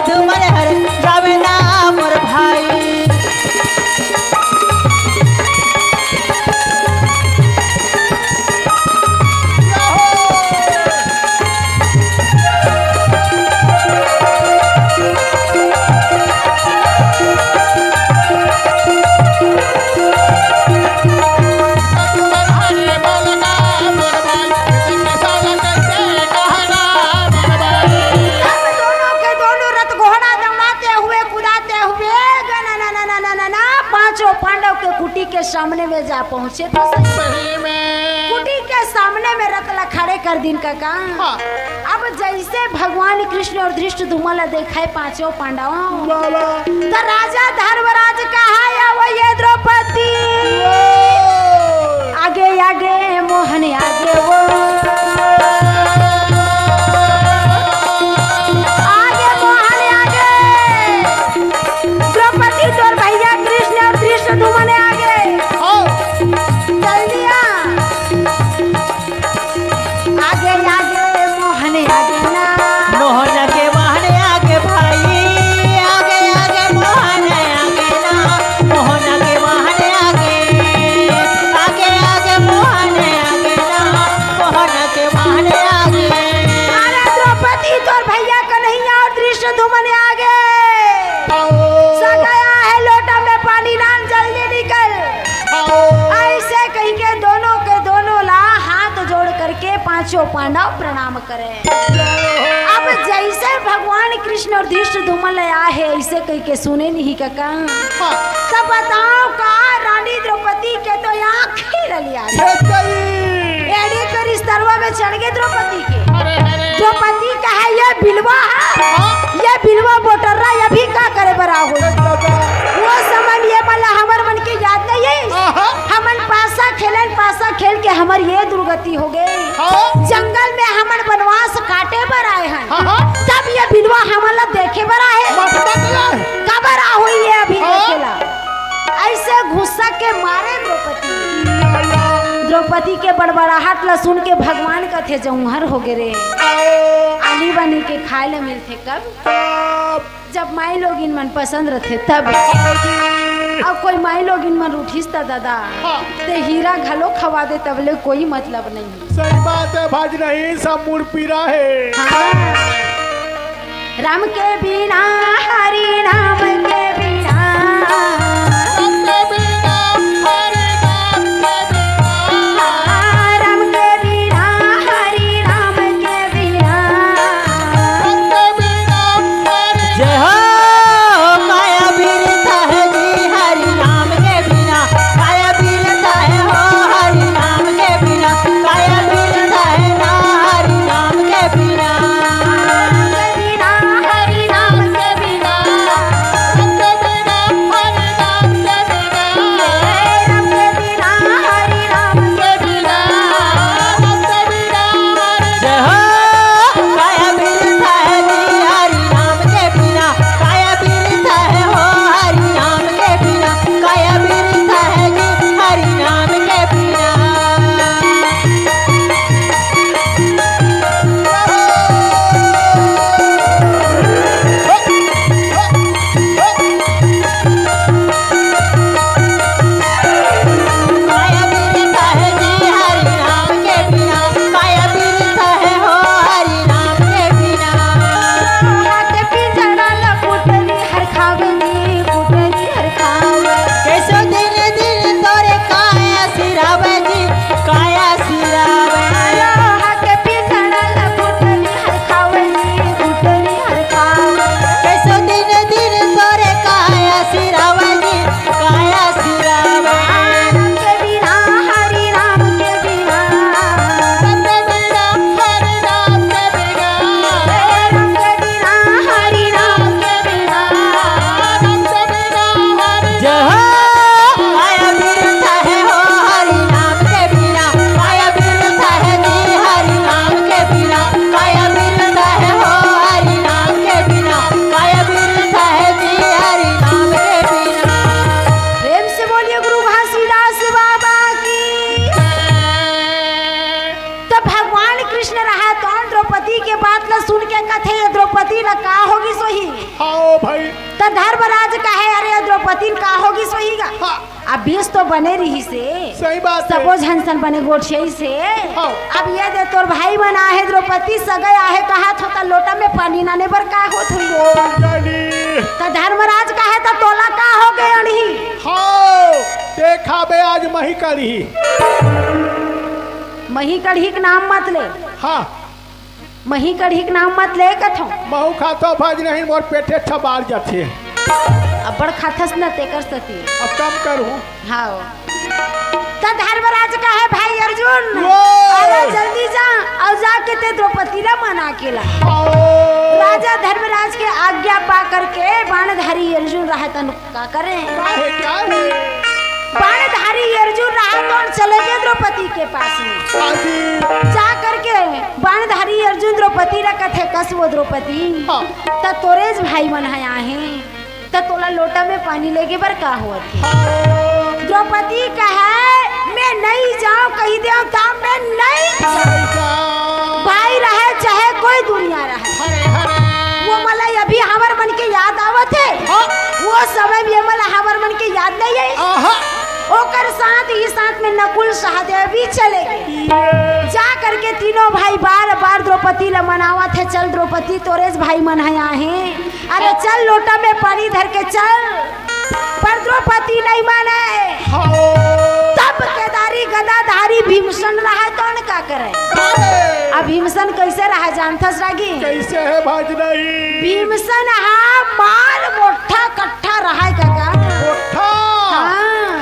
धूमल हर गावे ना मोर भाई। पांडव के कुटी के सामने में जा पहुंचे तो सही में कुटी के सामने में रतला खड़े कर दिन का काम। हाँ। अब जैसे भगवान कृष्ण और धृष्टद्युम्न देखा पांचों पांडवों लाला तो राजा धर्मराज कहा या वो ये द्रौपदी आगे आगे मोहन आगे वो आगे मोहन आगे द्रौपदी तोर भैया कृष्ण और धृष्टद्युम्न आगे जल्दी आ आगे आगे मोहन आगे ना मोहन के वाहने आगे भाई आगे आगे मोहन आगे ना मोहन के वाहने आगे आगे आगे मोहन आगे ना मोहन के वाहने आगे। अरे द्रौपदी तोर भैया कन्हैया और धृष्टद्युम्न आगे सगाया है लोटा में पानी डाल जल्दी निकल। ऐसे कहीं के दोनों ला हाथ जोड़ करके पांचों पांडव प्रणाम करें। अब जैसे भगवान कृष्ण और धृष्टद्युम्न आए है ऐसे कहीं के सुने नहीं का तब बताओ का रानी द्रौपदी के तो आँख ही रलिया एड़ी कर इस तरवा में चढ़ गए द्रौपदी के। द्रौपदी का है ये बिलवा है ये बिलवा बोटर्रा ये भी का करे बरा हो वो समय ये मला हमर मन की याद नहीं है हमन पासा खेल के हमर ये दुर्गति हो गई जंगल में हमन वनवास काटे बर आए हैं तब ये बिलवा हमला देखे बर आए कबर आ हुई है अभी देखेला ऐसे गुस्सा के मारे द्रौपदी के बड़बड़ाहट ला सुन के भगवान का थे जौहर हो गए रे आली बनी के खाए ला मिलते कब जब माई लोग इन मन पसंद रहते तब अब कोई माई लोग इन मन उठिस ता दादा ते हीरा घलो खवा दे तबले कोई मतलब नहीं। सही बात है भाज नहीं सब मूड पीरा है। हाँ। राम के बिना हरि राम के बिना राम के बिना हरि राम के बिना जय हो माया बीरता है जी हरि नाम के बिना माया बीरता है हो हरि नाम के बिना माया बीरता है ना हरि नाम के बिना। हरि नाम के बिना तो धर्मराज कहे अरे द्रौपदी का होगी सोईगा। हाँ। अब बीस तो बने रही से सही बात है। सपोज हंसन बने गोठियाई से। हाँ। अब ये दे तोर भाई बना है द्रौपदी सगय आहे कहा होता लोटा में पानी नाने बर का होत हुई तो धर्मराज कहे तो तोला का हो गए अणही। हाँ देखा बे आज मही करी। मही कढ़ी के नाम मत ले। हाँ मही कढ़ी के नाम मत ले कथो। महू खातो भज नहीं मोर पेटे छबार जाते। अब बड़ खाथस न तेकर सती। अब कम करूँ। हाँ तो धर्मराज का है भाई अर्जुन वो। अरे जल्दी जा और जाके ते द्रौपदी ला मना के ला। राजा धर्मराज के आज्ञा पा करके बाणधारी अर्जुन रहा तन का करे। बाणधारी अर्जुन रहा तो चले गए द्रौपदी के पास में। जा करके बाणधारी अर्जुन द्रौपदी ला कथे कस वो द्रौपदी तो तोरेज भाई बनाया है तो तोला लोटा में पानी लेके बर का हुआ थी। द्रौपदी कहे मैं नहीं जाऊं कही दे मैं नहीं भाई रहे चाहे कोई दुनिया रहे। वो मलाई अभी हमर मन के याद आवत है। वो समय भी मला हमर मन के याद नहीं है। ओकर साथ ही साथ में नकुल सहदेव भी चले गए। जा करके तीनों भाई बार बार द्रौपदी ला मनावत है चल द्रौपदी तोरेज भाई मनाया है अरे चल लोटा में पानी धर के चल पर द्रौपदी नहीं माने। तब केदारी गदाधारी भीमसन रहा तो का करे। अब भीमसन कैसे रहा जानथस रागी कैसे है भाज नहीं। भीमसन हा माल मोठा कट्ठा रहा काका।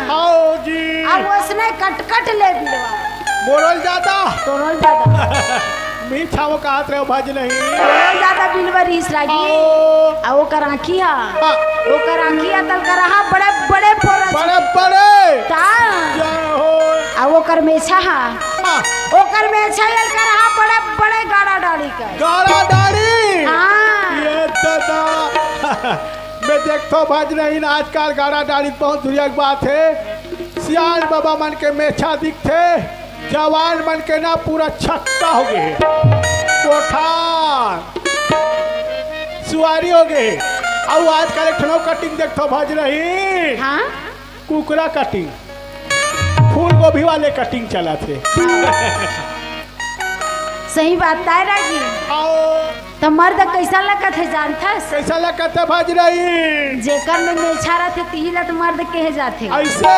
हाँ जी। अब उसने कटकट ले दिलवा मोरल ज्यादा तोरल दादा मीठा वो कहा रहे भज नहीं। तोरल दादा बिलवरी इस रागी आ वो कर आँखी हा वो कर आँखी हा तल कर रहा बड़े बड़े पोरस बड़े बड़े ता जय हो। आ वो कर मेछा हा वो कर मेछा यल कर रहा बड़े बड़े गाड़ा डाली का गाड़ा डाली। हाँ ये दादा मैं देखता भज नहीं ना आजकल गाड़ा डाली बहुत दुनिया की बात है। सियाल बाबा मन के मेछा दिखते जवान मन के ना पूरा छक्का हो गए कोठार सुवारी हो गए। और आजकल एक ठनो कटिंग देखता भज रही। हाँ कुकरा कटिंग फूल गोभी वाले कटिंग चला थे। सही बात है राजी। तो मर्द कैसा लगत है जानथस कैसा लगता भज रही। जेकर में मेछा रहते तीला तो मर्द कहे जाते ऐसे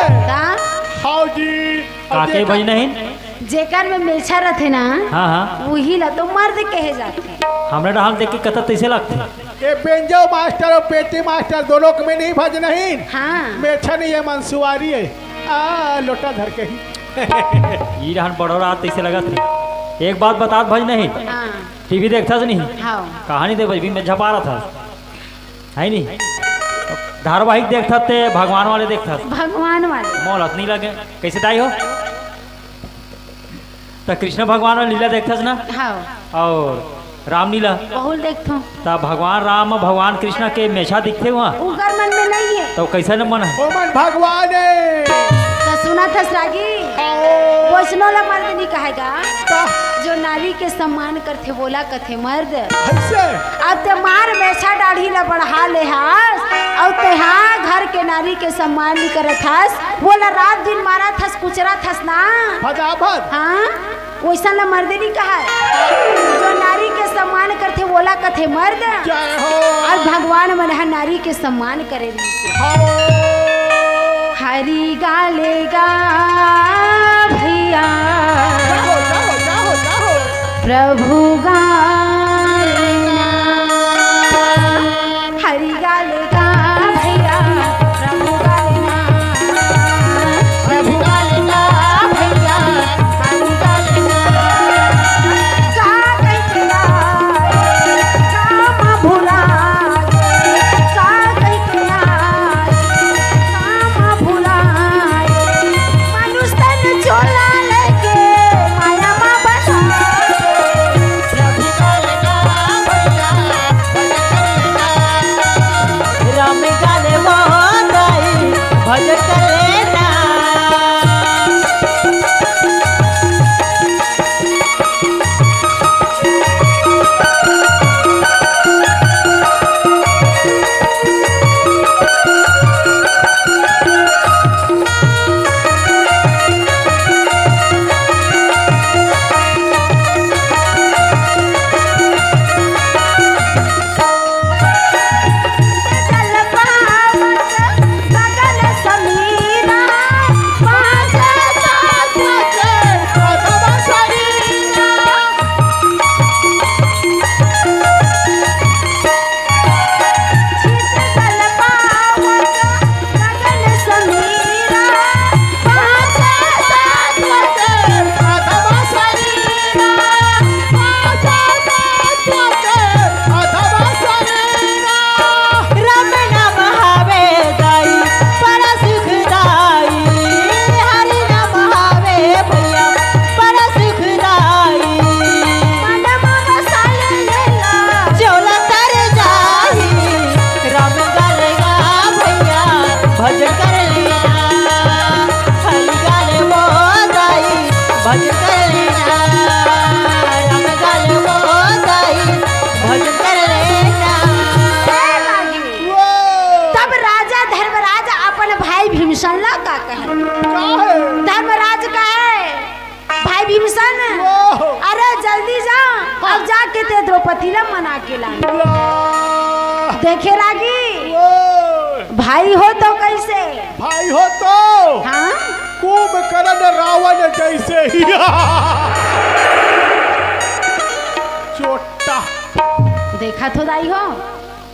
हाँ जी। काके भाई नहीं जेकर में मेछा रहते ना हाँ हाँ वही ला तो मर्द कहे जाते। हमरे डाल देख के कथा कैसे लगते। ये बेंजो मास्टर और पेटी मास्टर दोनों में नहीं भज नहीं। हाँ मेछा नहीं है मंसुआरी है। लोटा धर के ही ये रहन बड़ो रात ऐसे लगा थे। एक बात बता भाई नहीं हाँ टीवी देखता था नहीं हाँ कहानी देख भाई मैं झपा रहा था है नहीं धारावाहिक देखता थे भगवान वाले देखता था भगवान वाले मोहलत नहीं लगे कैसे दाई हो तो कृष्ण भगवान वाला लीला देखता था ना हाँ और रामलीला बहुत देखतो तो भगवान राम भगवान कृष्ण के मेछा दिखते वहाँ उगर मन में नहीं है तो कैसा न मन है ओ मन भगवान है। तो सुना था रागी वैष्णो ला मर्द नहीं कहेगा जो नारी के सम्मान करते बोला कथे मर्द। ऐसे अब ते मार मेछा दाढ़ी ला बढ़ा ले हास और ते हाँ घर के नारी के सम्मान नहीं करत हस बोला रात दिन मारा थस कुचरा थस ना फटाफट हाँ वैसा ला मर्द नहीं कहा जो नारी के सम्मान करते बोला कथे मर्द। जय हो। और भगवान मन नारी के सम्मान करे हरी गाले गा भैया प्रभु गालेना हरि गालेगा भैया प्रभु गालेना प्रभु गालेगा भैया हरि गालेना का कहिया काम भुला का कहिया काम भुला मनुष्य तन चोला लेके माया मा बना के ते द्रौपदी ला मना के लाना ला। देखे लागी ओ, भाई हो तो कैसे भाई हो तो हाँ कुंभकर्ण रावण जैसे ही चोटा देखा तो दाई हो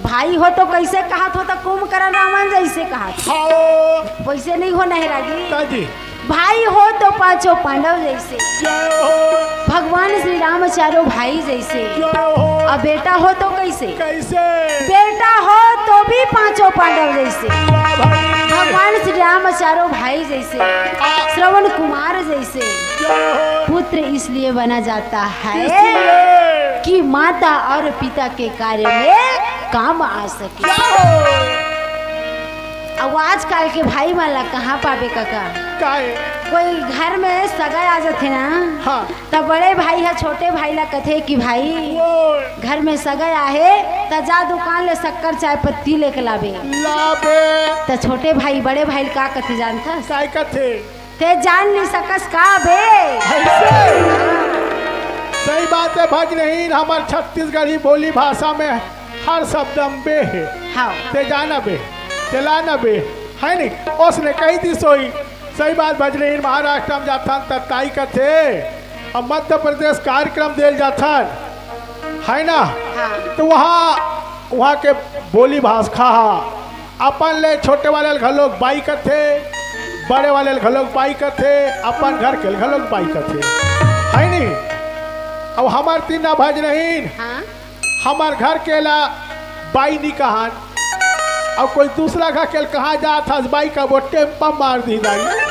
भाई हो तो कैसे कहा तो कुंभकर्ण रावण जैसे कहा खाओ वैसे नहीं हो नहीं रागी ताजी भाई हो तो पांचों पांडव जैसे जय हो भगवान श्री राम चारों भाई जैसे जय हो और बेटा हो तो कैसे कैसे बेटा हो तो भी पांचों पांडव जैसे वाह भाई भगवान श्री राम चारों भाई जैसे श्रवण कुमार जैसे जय हो पुत्र इसलिए बना जाता है इसलिए कि माता और पिता के कार्य में काम आ सके। अब आजकल के भाई वाला कहाँ पावे काका काहे कोई घर में सगा आ जाते ना हाँ तब बड़े भाई है छोटे भाई ला कथे कि भाई वो घर में सगा आहे त जा दुकान ले शक्कर चाय पत्ती लेके लावे लाबे त छोटे भाई बड़े भाई का कथे जानता काय कथे ते जान नहीं सकस का बे ऐसे सही बात है भज नहीं हमार छत्तीसगढ़ी बोली भाषा में हर शब्द बे है हाँ ते जाना बे ते लाना बे है नहीं उसने कही थी सोई सही बात भज नहीं महाराष्ट्र में जाता तत्ताई का थे और मध्य प्रदेश कार्यक्रम देल जाता है ना हाँ तो वहाँ के बोली भाषा अपन ले छोटे वाले घर लोग बाई का थे बड़े वाले घर लोग बाई का थे अपन घर के घर लोग बाई का थे है नहीं अब हमार तीन भज नहीं हाँ हमार घर के ला बाई नहीं कहान अब कोई दूसरा घर के कहाँ जा था बाई का वो टेम्पा मार दी जाए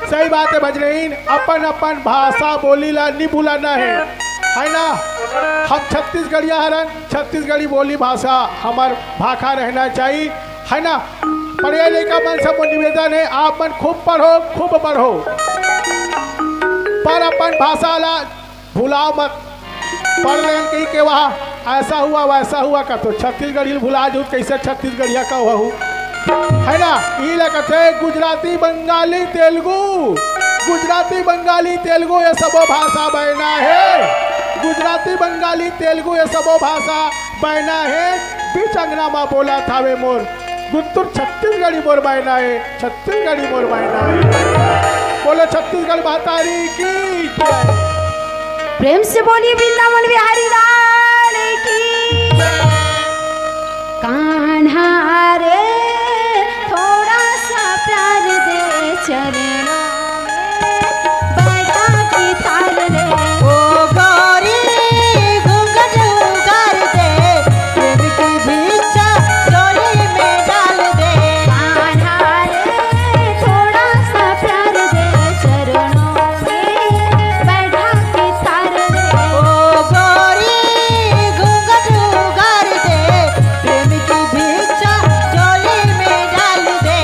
सही बात है भज नहीं अपन अपन भाषा बोली ला नहीं भूलाना है ना हम छत्तीसगढ़िया हरन छत्तीसगढ़ी बोली भाषा हमार भाषा रहना चाहिए है ना पढ़े लिखा मन सब निवेदन है आप मन खूब पढ़ो पर अपन भाषा ला भुलाओ मत पढ़ लें कहीं के वहाँ ऐसा हुआ वैसा हुआ का तो छत्तीसगढ़ी भुला जो कैसे छत्तीसगढ़िया का हुआ है ना ये लगते गुजराती बंगाली तेलुगु ये सबो भाषा बहना है गुजराती बंगाली तेलुगु ये सबो भाषा बहना है बीच अंगना में बोला था वे मोर गुंतुर छत्तीसगढ़ी मोर बहना है छत्तीसगढ़ी मोर बहना है बोलो छत्तीसगढ़ भातारी की जय प्रेम से बोलिए वृंदावन बिहारी लाल की कान्हा रे थोड़ा सा प्यार दे चरणों में बैठा की थाल रे ओ गौरी घूंघट उतार दे प्रेम की भिक्षा झोली में डाल दे कान्हा रे थोड़ा सा प्यार दे चरणों में बैठा की थाल रे ओ गौरी घूंघट उतार दे प्रेम की भिक्षा झोली में डाल दे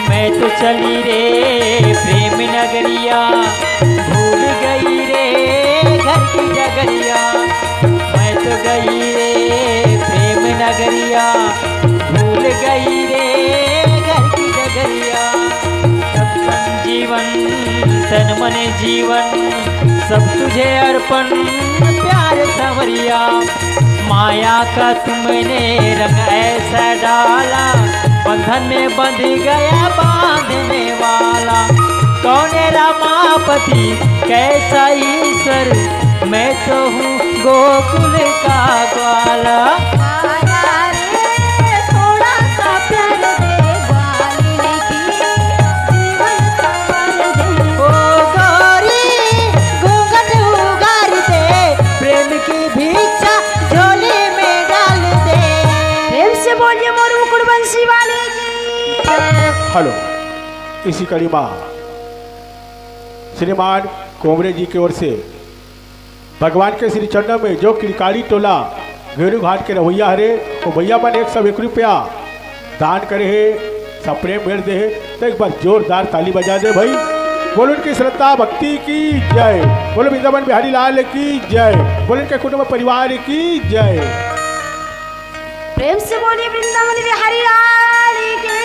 मैं तो चली रे प्रेम नगरिया भूल गई रे घर की जगरिया मैं तो गई रे प्रेम नगरिया भूल गई रे घर की जगरिया अपन जीवन तन मन जीवन सब तुझे अर्पण प्यार संवरिया माया का तुमने रंग ऐसा डाला बंधन में बंध गया बांधने वाला कौन है रमापति कैसा ईश्वर मैं तो हूँ गोकुल का ग्वाला कान्हा रे थोड़ा सा प्यार दे ग्वालिनी की जीवन संवार दे ओ गौरी घूंघट उगार दे प्रेम की भिक्षा झोली में डाल दे प्रेम से बोलिए मोर मुकुट बंसी वाले की हेलो इसी कड़ी माँ श्रीमान कोमरे जी की ओर से भगवान के श्री चरणों में जो किरकारी टोला घेरू घाट के रवैया हरे तो भैया मन 101 रुपया दान करे है सब प्रेम भेज दे है तो एक बार जोरदार ताली बजा दे भाई बोलो उनकी श्रद्धा भक्ति की जय बोलो वृंदावन बिहारी लाल की जय बोलो उनके कुटुंब परिवार की जय प्रेम से बोलिए वृंदावन बिहारी लाल की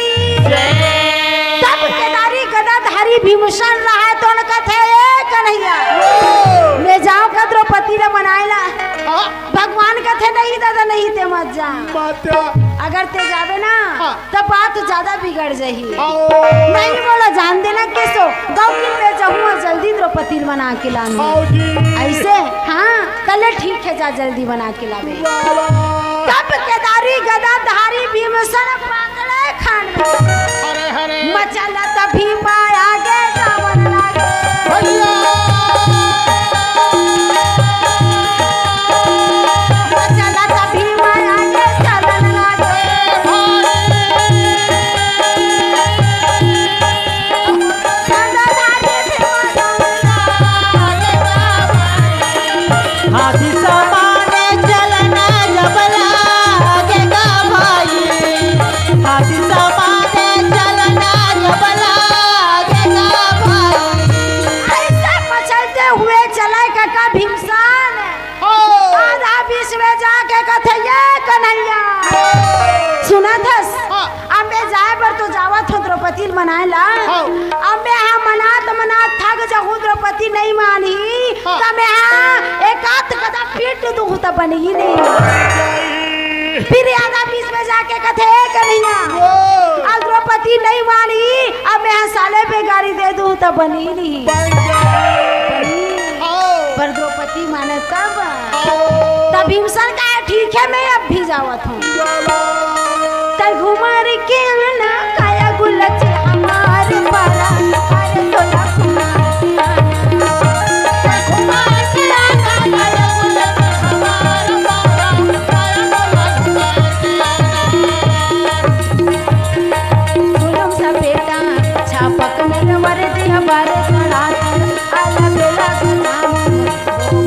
तब केदारी गदाधारी भीमसेन रहा तो कथे कन्हैया ले जाओ का द्रौपदी ने बनाएला भगवान का थे नहीं दादा नहीं ते मत जा अगर ते जावे ना तो बात ज्यादा बिगड़ जाही नहीं बोला जान देना कैसो गाँव की में जाऊँ जल्दी द्रौपदी बना के लाना ऐसे हाँ कल ठीक है जा जल्दी बना के लावे तब केदारी गदा धारी भीमसन पाकड़े खान मचला तभी माया गे रावण लागे मचला तभी माया गे चलन लागे हाथी समाने चलना जब लागेगा भाई हाथी समाने चलना जब लागेगा भाई ऐसे मचलते हुए चले काका भीमसन आधा बीच में जाके कथे ये कन्हैया सुना थस अबे जाए पर तो जावत हो द्रौपदी मनाएला अबे हाँ मना थक जाऊ द्रौपदी नहीं मानी तमे हाँ एक आध कदा पीट दू तो बनेगी नहीं फिर आधा बीच में जाके कथे कन्हैया अब द्रौपदी नहीं मानी अब मैं हाँ साले पे गाड़ी दे दूँ तो बनी नहीं पर द्रौपदी माने तब भीमसन का ठीक है मैं अब भी जावत हूँ तब घुमार के ना काया गुलच हमार पारा अरे तोला घुमार के ना काया गुलच हमार पारा सा बेटा छापक में मर दिया बारे खड़ा आला बेला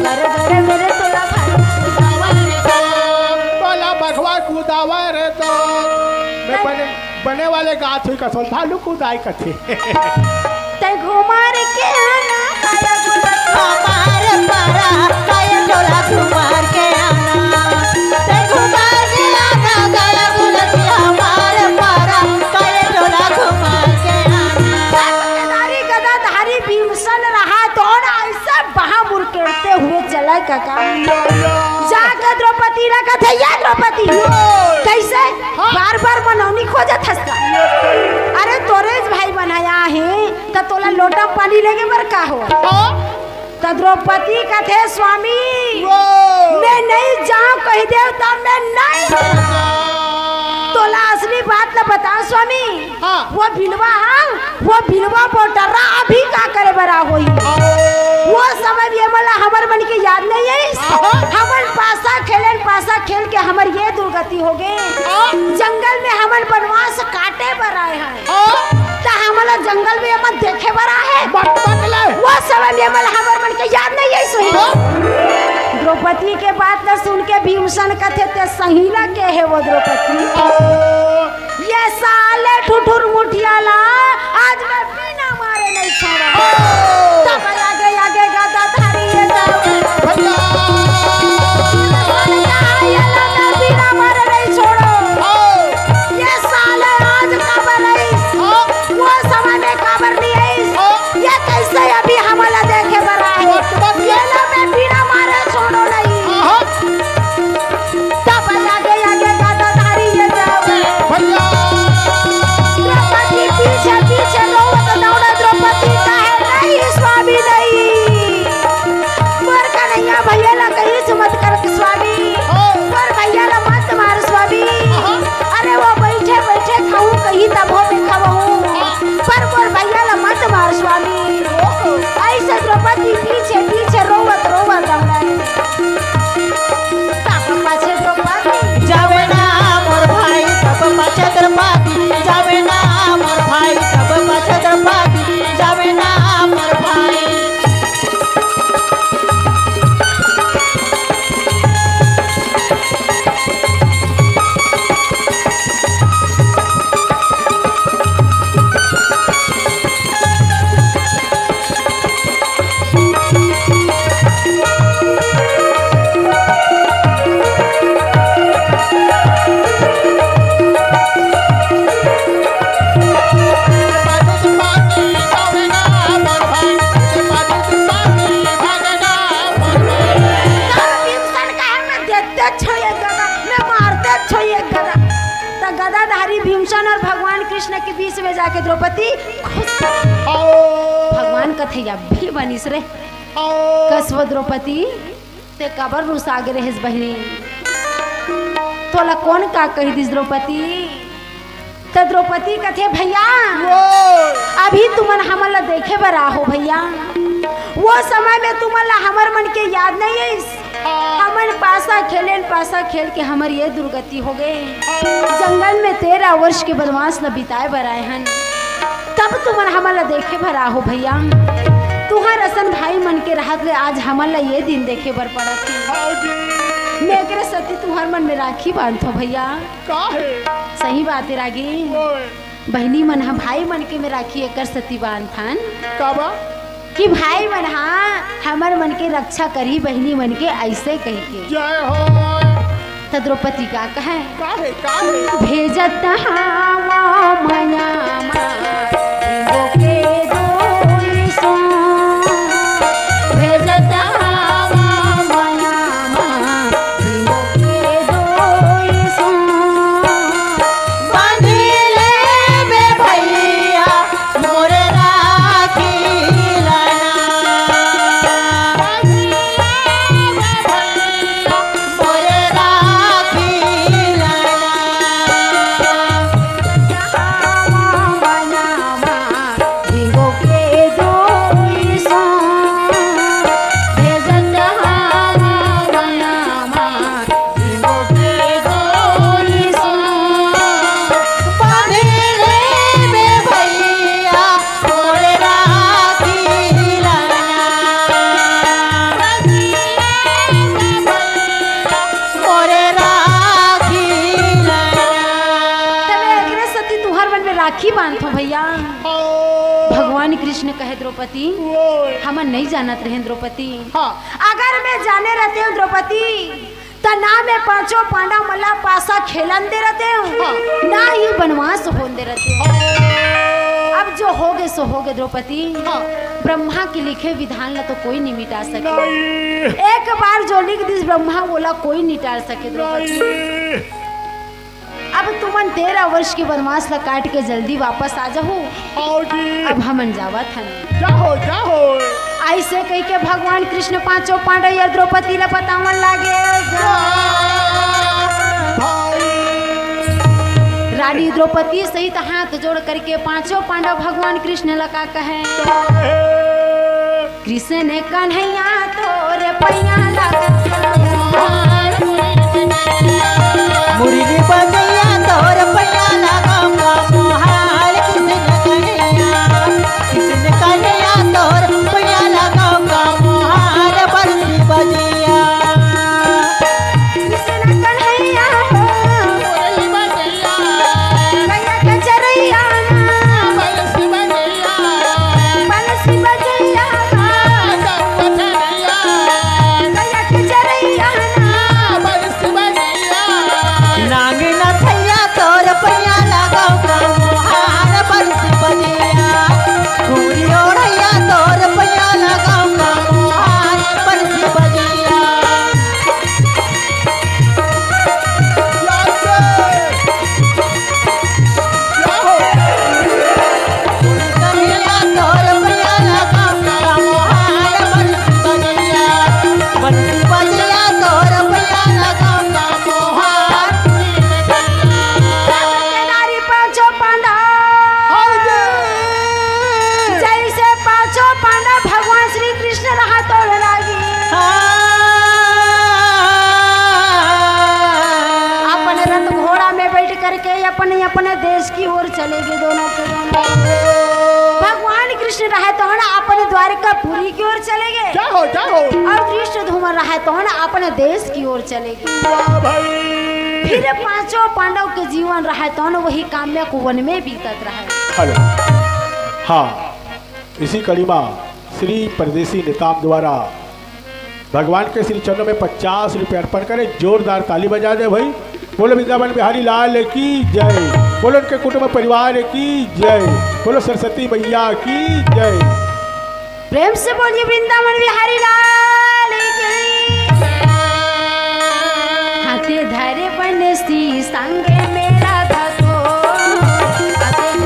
घर घर मेरे तोला भगवा कूदावा रे तो मैं बने वाले गाछ हुई कसोल भालू कूदाई कथे ते घुमार के आना काया गुलच हमार पारा काया टोला घुमार के आना ते घुमार के आना काया गुलच हमार पारा काया टोला घुमार के आना केदारी गदा धारी भीमसन रहा तो ना ऐसा बहा मुरकेड़ते हुए चला काका जाकर द्रौपदी रा कथे या द्रौपदी कैसे बार बार मनौनी खोजत हसका अरे तोरे भाई बनाया है तो तोला लोटा पानी लेके बर का हो तो द्रौपदी कथे स्वामी मैं नहीं जाऊं कही देवता मैं नहीं तोला असली बात तो बता स्वामी वो बिलवा बोटरा अभी का करे बरा होई वो समय ये मला हमर मन के याद नहीं है हमर पासा खेल के हमर ये दुर्गति हो गए जंगल में हमर बनवास काटे बर आए हैं ता हमला जंगल में हम देखे बर आए वो समय में मला हमर मन के याद नहीं है सही द्रौपदी के बात न सुन के भीमसन कथे ते सहीला के है वो द्रौपदी ये साले ठुठुर मुठियाला आज मैं बिना मारे नहीं छोड़ा तब आगे गादा धारी ये बिना मारे नहीं छोड़ो ये साले आज खबर नहीं वो समय में खबर नहीं है ये कैसे अभी हमला देखे बरा है ये लो मैं बिना मारे छोड़ो नहीं तब आगे गादा धारी ये द्रौपदी पीछे कृष्ण के बीच में जाके द्रौपदी खुश भगवान कथैया भी बनिस रे कसव द्रौपदी ते कबर रुसा गे रहे बहनी तोला कौन का कही दिस द्रौपदी तो द्रौपदी कथे भैया अभी तुमन हमला देखे बर आहो भैया वो समय में तुमला हमर मन के याद नहीं है हमन पासा खेल के हमर ये दुर्गति हो गए जंगल में 13 वर्ष के बदमाश न बिताए बर आए हन तब तुमन हमला देखे बर आहो भैया तुहार असन भाई मन के रहत ले आज हमला ये दिन देखे बर पड़त है मैं एकरे सती तुहार मन में राखी बांधो भैया सही बात है रागी बहनी मन हा भाई मन के में राखी एकर सती बांधन कि भाई मन हा हमर मन के रक्षा करी बहनी मन के ऐसे कह के जय हो तो द्रौपदी का कहे काहे भेजत हवा माया माँ के दोई सो भेजत हवा माया माँ के दोई सो बांधिले बे भैया मोर राखी लाना मोर राखी लाना बांधिले बे भैया मोर राखी लाना मोर राखी लाना तबे एकरे सती तुहर मन में राखी बांधो भैया भगवान कृष्ण कहे द्रौपदी हम नहीं जानत रहे द्रौपदी अगर मैं जाने रहते हूँ द्रौपदी तो ना मैं पांचों पांडव मला पासा खेलन दे रहते हूँ ना ही वनवास होने दे रहते हूँ अब जो हो गए सो हो गए द्रौपदी ब्रह्मा के लिखे विधान ला तो कोई नहीं मिटा सके एक बार जो लिख दिस ब्रह्मा बोला कोई नहीं टाल सके द्रौपदी अब तुमन 13 वर्ष के वनवास ला काट के जल्दी वापस आ जाओ अब हमन जावत हन जाहो ऐसे कह के भगवान कृष्ण पांचों पांडव या द्रौपदी ला बतावन लागे रानी द्रौपदी सहित हाथ जोड़ करके पांचों पांडव भगवान कृष्ण ला का कहे कृष्ण ने कन्हैया तोरे पैया मुरली बजैया तोर पैया लगाऊंगा मोहार किसने कन्हैया तोर पैया लगाऊंगा मोहार बरसी बजैया कृष्ण कन्हैया हो मुरली बजैया कैया के चरैया बरसी बजैया बरसी बजैया कैया के चरैया बरसी बजैया नांग न थैया तोर पैया लगाऊंगा मोहार बरसी बजैया घूरी ओढ़ैया तोर पैया लगाऊंगा मोहार बरसी बजैया कन्हैया तोर पैया लगाऊंगा मोहार बरसी बजैया बरसी बजैया तोर पैया लगाऊंगा मोहार नारी पांचों पांडव जैसे पांचों पांडव भगवान श्री कृष्ण रहा तोड़ लागी अपने रथ घोड़ा में बैठ करके अपने अपने देश की ओर चले गए दोनों के दोनों भगवान कृष्ण रहे तो ना अपने द्वारिकापुरी की ओर चले गए जाहो और धृष्टद्युम्न रहे तो ना अपने देश की ओर चले गए भाई फिर पांचों पांडव के जीवन रहे तो ना वही काम्य कुवन में बीतत रहे हेलो हाँ इसी कड़ीमा श्री परदेसी निताम द्वारा भगवान के श्री चरणों में 50 रुपये अर्पण करें जोरदार ताली बजा दे भाई बोलो वृंदावन बिहारी लाल की जय बोलो उनके कुटुंब परिवार की जय बोलो सरस्वती मैया की जय प्रेम से बोलिए वृंदावन बिहारी लाल की हाथे धारे बनसी संगे मेरा धतो हाथे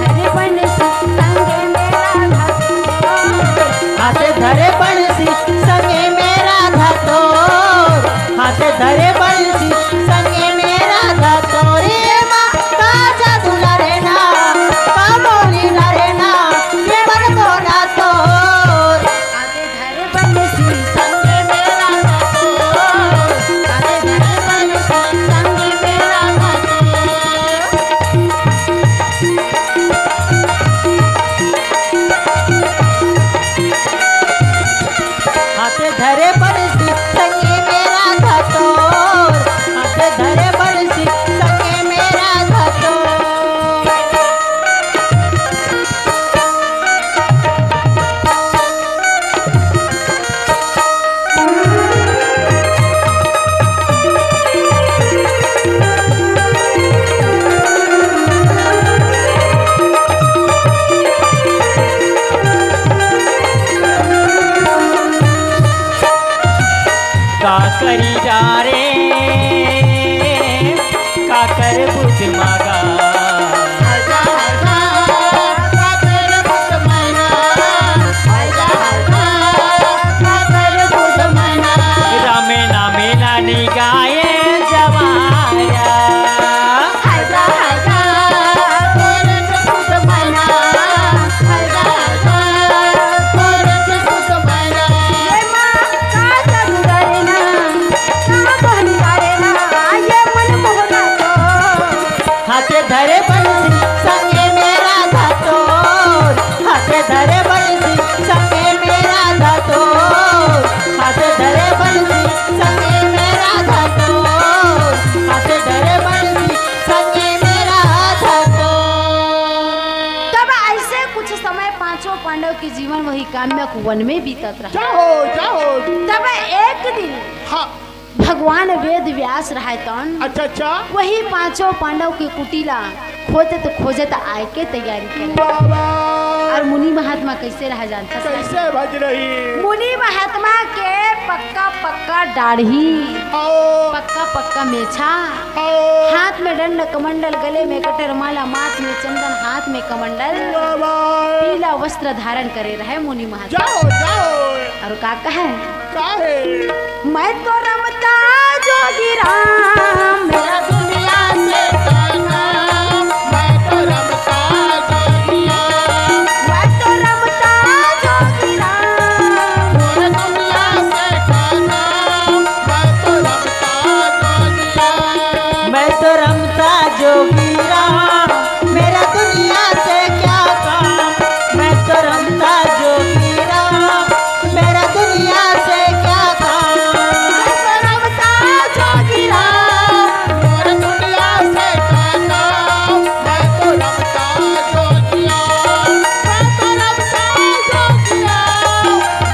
पांचों पांडव के जीवन वही काम्यक वन में बीतत रहा। जाओ जाओ। तब एक दिन हाँ। भगवान वेद व्यास रहा तन अच्छा वही पांचों पांडव के कुटीला खोजत आए के तैयारी करे। बाबा और मुनि महात्मा कैसे रह जानता है? कैसे भज रही? मुनि महात्मा के पक्का पक्का दाढ़ी, आओ पक्का पक्का मेछा, आओ हाथ में दंड कमंडल, गले में कटर माला, माथ में चंदन, हाथ में कमंडल, बाबा पीला वस्त्र धारण करे रहे मुनि महात्मा। जाओ जाओ। और का कहे? काहे? मैं तो रमता जोगी राम, मेरा दुनिया से कहना, मैं तो रमता जोगिया, मैं तो रमता जोगी राम, मेरा दुनिया से कहना, मैं तो रमता जोगिया, मैं तो रमता जोगी राम, मेरा दुनिया से क्या काम। मैं तो रमता जोगी राम, मेरा दुनिया से क्या काम। मैं तो रमता जोगी राम, मेरा दुनिया से कहना, मैं तो रमता जोगिया, मैं तो रमता जोगिया,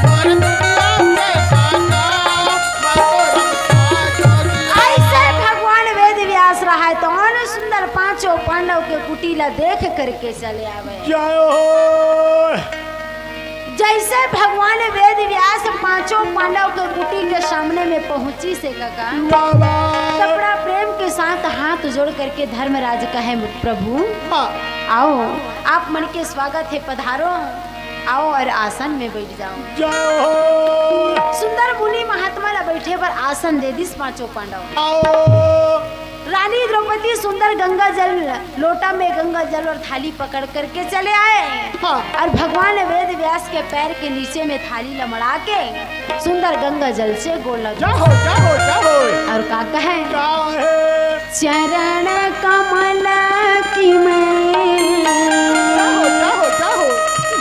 मेरा दुनिया से कहना, मैं तो रमता जोगिया। ऐसे भगवान वेद व्यास रहा तो सुंदर पांचों पांडव के कुटीला देख करके चले आवे। जय हो। जैसे भगवान वेद व्यास पांचों पांडव के कुटी के सामने में पहुंची से काका बाबा तब बड़ा प्रेम के साथ हाथ जोड़ करके धर्मराज कहे, प्रभु हाँ। आओ, आप मन के स्वागत है, पधारो, आओ और आसन में बैठ जाओ। जय हो। सुंदर मुनि महात्मा ला बैठे पर आसन दे दिस पांचों पांडव। आओ रानी द्रौपदी सुंदर गंगा जल, लोटा में गंगा जल और थाली पकड़ करके चले आए। हाँ। और भगवान वेद व्यास के पैर के नीचे में थाली लमड़ा के सुंदर गंगा जल से गोड़ लगा। जाओ जाओ जाओ। और का कहे? काहे? चरण कमल की मैं जाओ जाओ जाओ।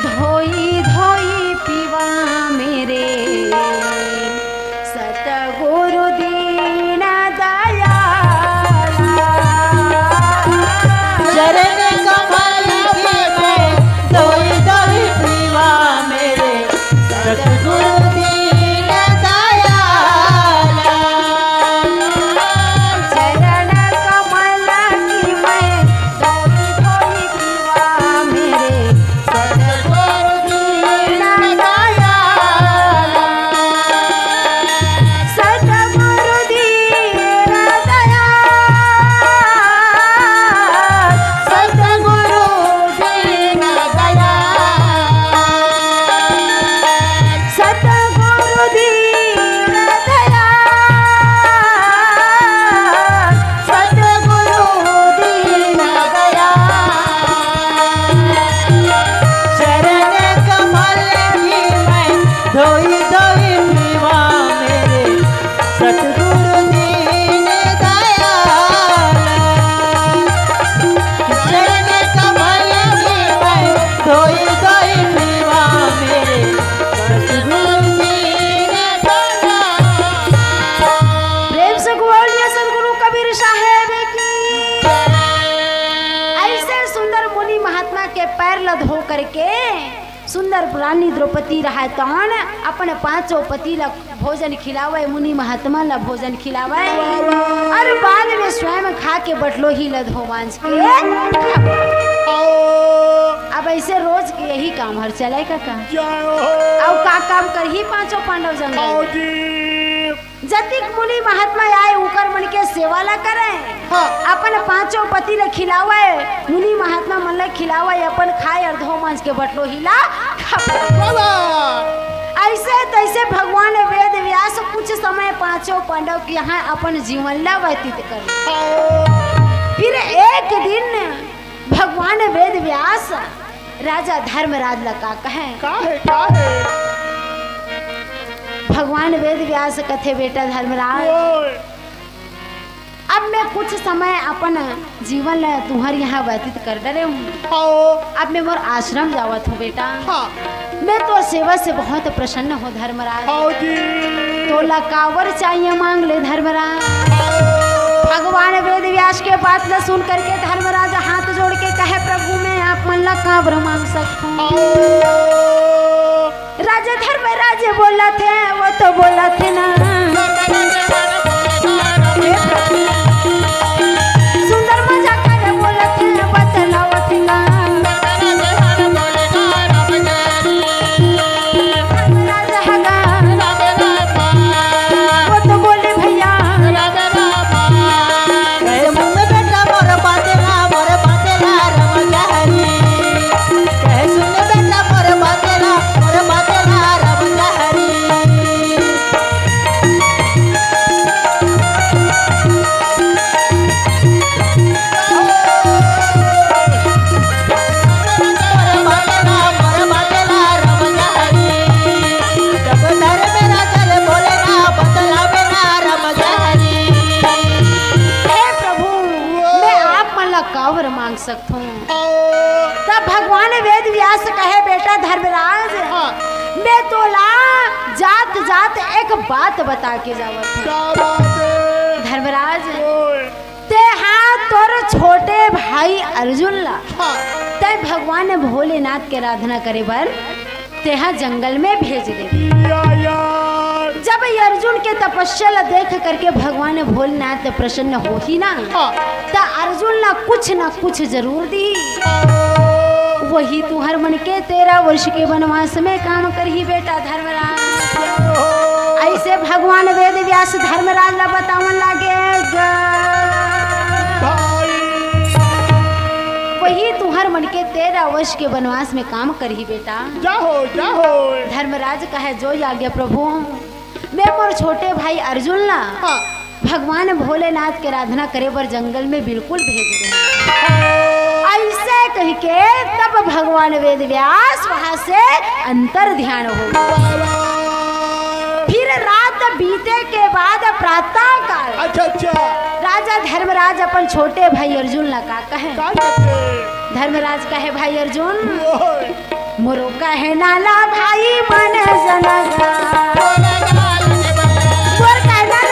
धोई धोई पीवा मेरे सतगुरु दीन दयाला। चरण कमल की मैं धोई धोई पीवा मेरे सतगुरु दीन दयाला। चरण कमल की मैं धोई धोई पीवा मेरे सतगुरु दीन दयाला। सतगुरु दीन दयाल, सतगुरु दीन दयाल। सतगुरु दीन दयाल, सतगुरु दीन चरण कमल की मैं धोई धोई पीवा मेरे सतगुरु दीन दयाल। चरण कमल की मैं धोई धोई पीवा मेरे सतगुरु दीन दयाल। प्रेम से बोलिए सतगुरु कबीर साहेब की। ऐसे सुंदर मुनि महात्मा के पैर लधो करके सुंदर रानी द्रौपदी रहा तहन अपन पांचों पति ला भोजन खिलावे, मुनि महात्मा ला भोजन खिलावे और बाद में स्वयं खा के बटलो ही लधो मांझ के। आओ अब ऐसे रोज के यही काम हर चले का जय हो। अब का काम कर ही पांचों पांडव जंगल आओ में। जी। जतिक मुनि महात्मा आए उकर मन के सेवा ला करे, हाँ। अपन पांचों पति ला खिलावे, मुनि महात्मा मन ला खिलावे, अपन खाए और धो मांझ के बटलो हिला बाबा ऐसे तैसे भगवान वेद व्यास कुछ समय पांचों पांडव के यहाँ अपन जीवन ला व्यतीत कर। आओ फिर एक दिन भगवान वेद व्यास राजा धर्मराज ला का कहे? काहे काहे? भगवान वेद व्यास कथे, बेटा धर्मराज ओए अब मैं कुछ समय अपन जीवन ला तुम्हारे यहाँ व्यतीत कर डरे हूँ। आओ अब मैं मोर आश्रम जावत हूँ बेटा। हाँ। मैं तो सेवा से बहुत प्रसन्न हूँ धर्मराज। आओ जी। तो लकावर चाहिए मांग ले धर्मराज। भगवान वेद व्यास के बात न सुन करके धर्मराज हाथ जोड़ के कहे, प्रभु मैं आप मन ला कावर मांग सकता हूँ। आओ बोला थे वो तो बोला थे ना, सुंदर मजा कर बोला थे बतलावा थे ना, धर्मराज हगा वो तो बोले भैया कहे मुंह में बेटा मोर बातेला रमजा हरी, कहे सुन बेटा मोर बातेला रमजा हरी। कावर मांग सकता हूँ। तब भगवान वेद व्यास कहे बेटा धर्मराज मैं तोला जात जात एक बात बता के जावत हूँ। धर्मराज ते हाँ तोर छोटे भाई अर्जुन ला ते भगवान भोलेनाथ के आराधना करे बर ते हाँ जंगल में भेज दे। जब ये अर्जुन के तपस्या ला देख करके भगवान भोलेनाथ प्रसन्न होती ना तो अर्जुन ला कुछ जरूर दी। वही तू हर मन के 13 वर्ष के वनवास में काम कर ही बेटा धर्मराज। ऐसे भगवान वेद व्यास धर्मराज ला बतावन लागे वही तू हर मन के 13 वर्ष के वनवास में काम कर ही बेटा। जाओ धर्मराज कहे जो आज्ञा प्रभु मैं मोर छोटे भाई अर्जुन ला भगवान भोलेनाथ के आराधना करे बर जंगल में बिल्कुल भेज दे। ऐसे कह के तब भगवान वेद व्यास वहां से अंतर ध्यान हो गए। फिर रात बीते के बाद प्रातः काल अच्छा राजा धर्मराज अपन छोटे भाई अर्जुन ला का कहे। धर्मराज कहे भाई अर्जुन मोरो कहे नाला भाई मन जनगा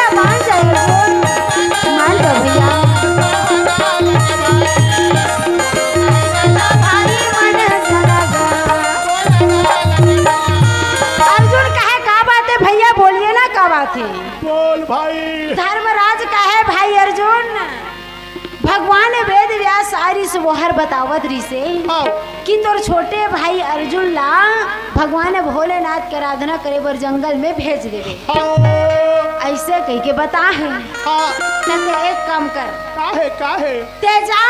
मान जाए मान लो भैया भाई मन जनगा। अर्जुन कहे का बात है भैया बोलिए ना का बात है। बोल भाई। धर्मराज कहे भाई अर्जुन भगवान वेद व्यास आरिस वोहर बतावत रही से कि तोर छोटे भाई अर्जुन ला भगवान भोलेनाथ के आराधना करे बर जंगल में भेज देवे। ऐसे कह के बता है एक काम कर काहे ते जा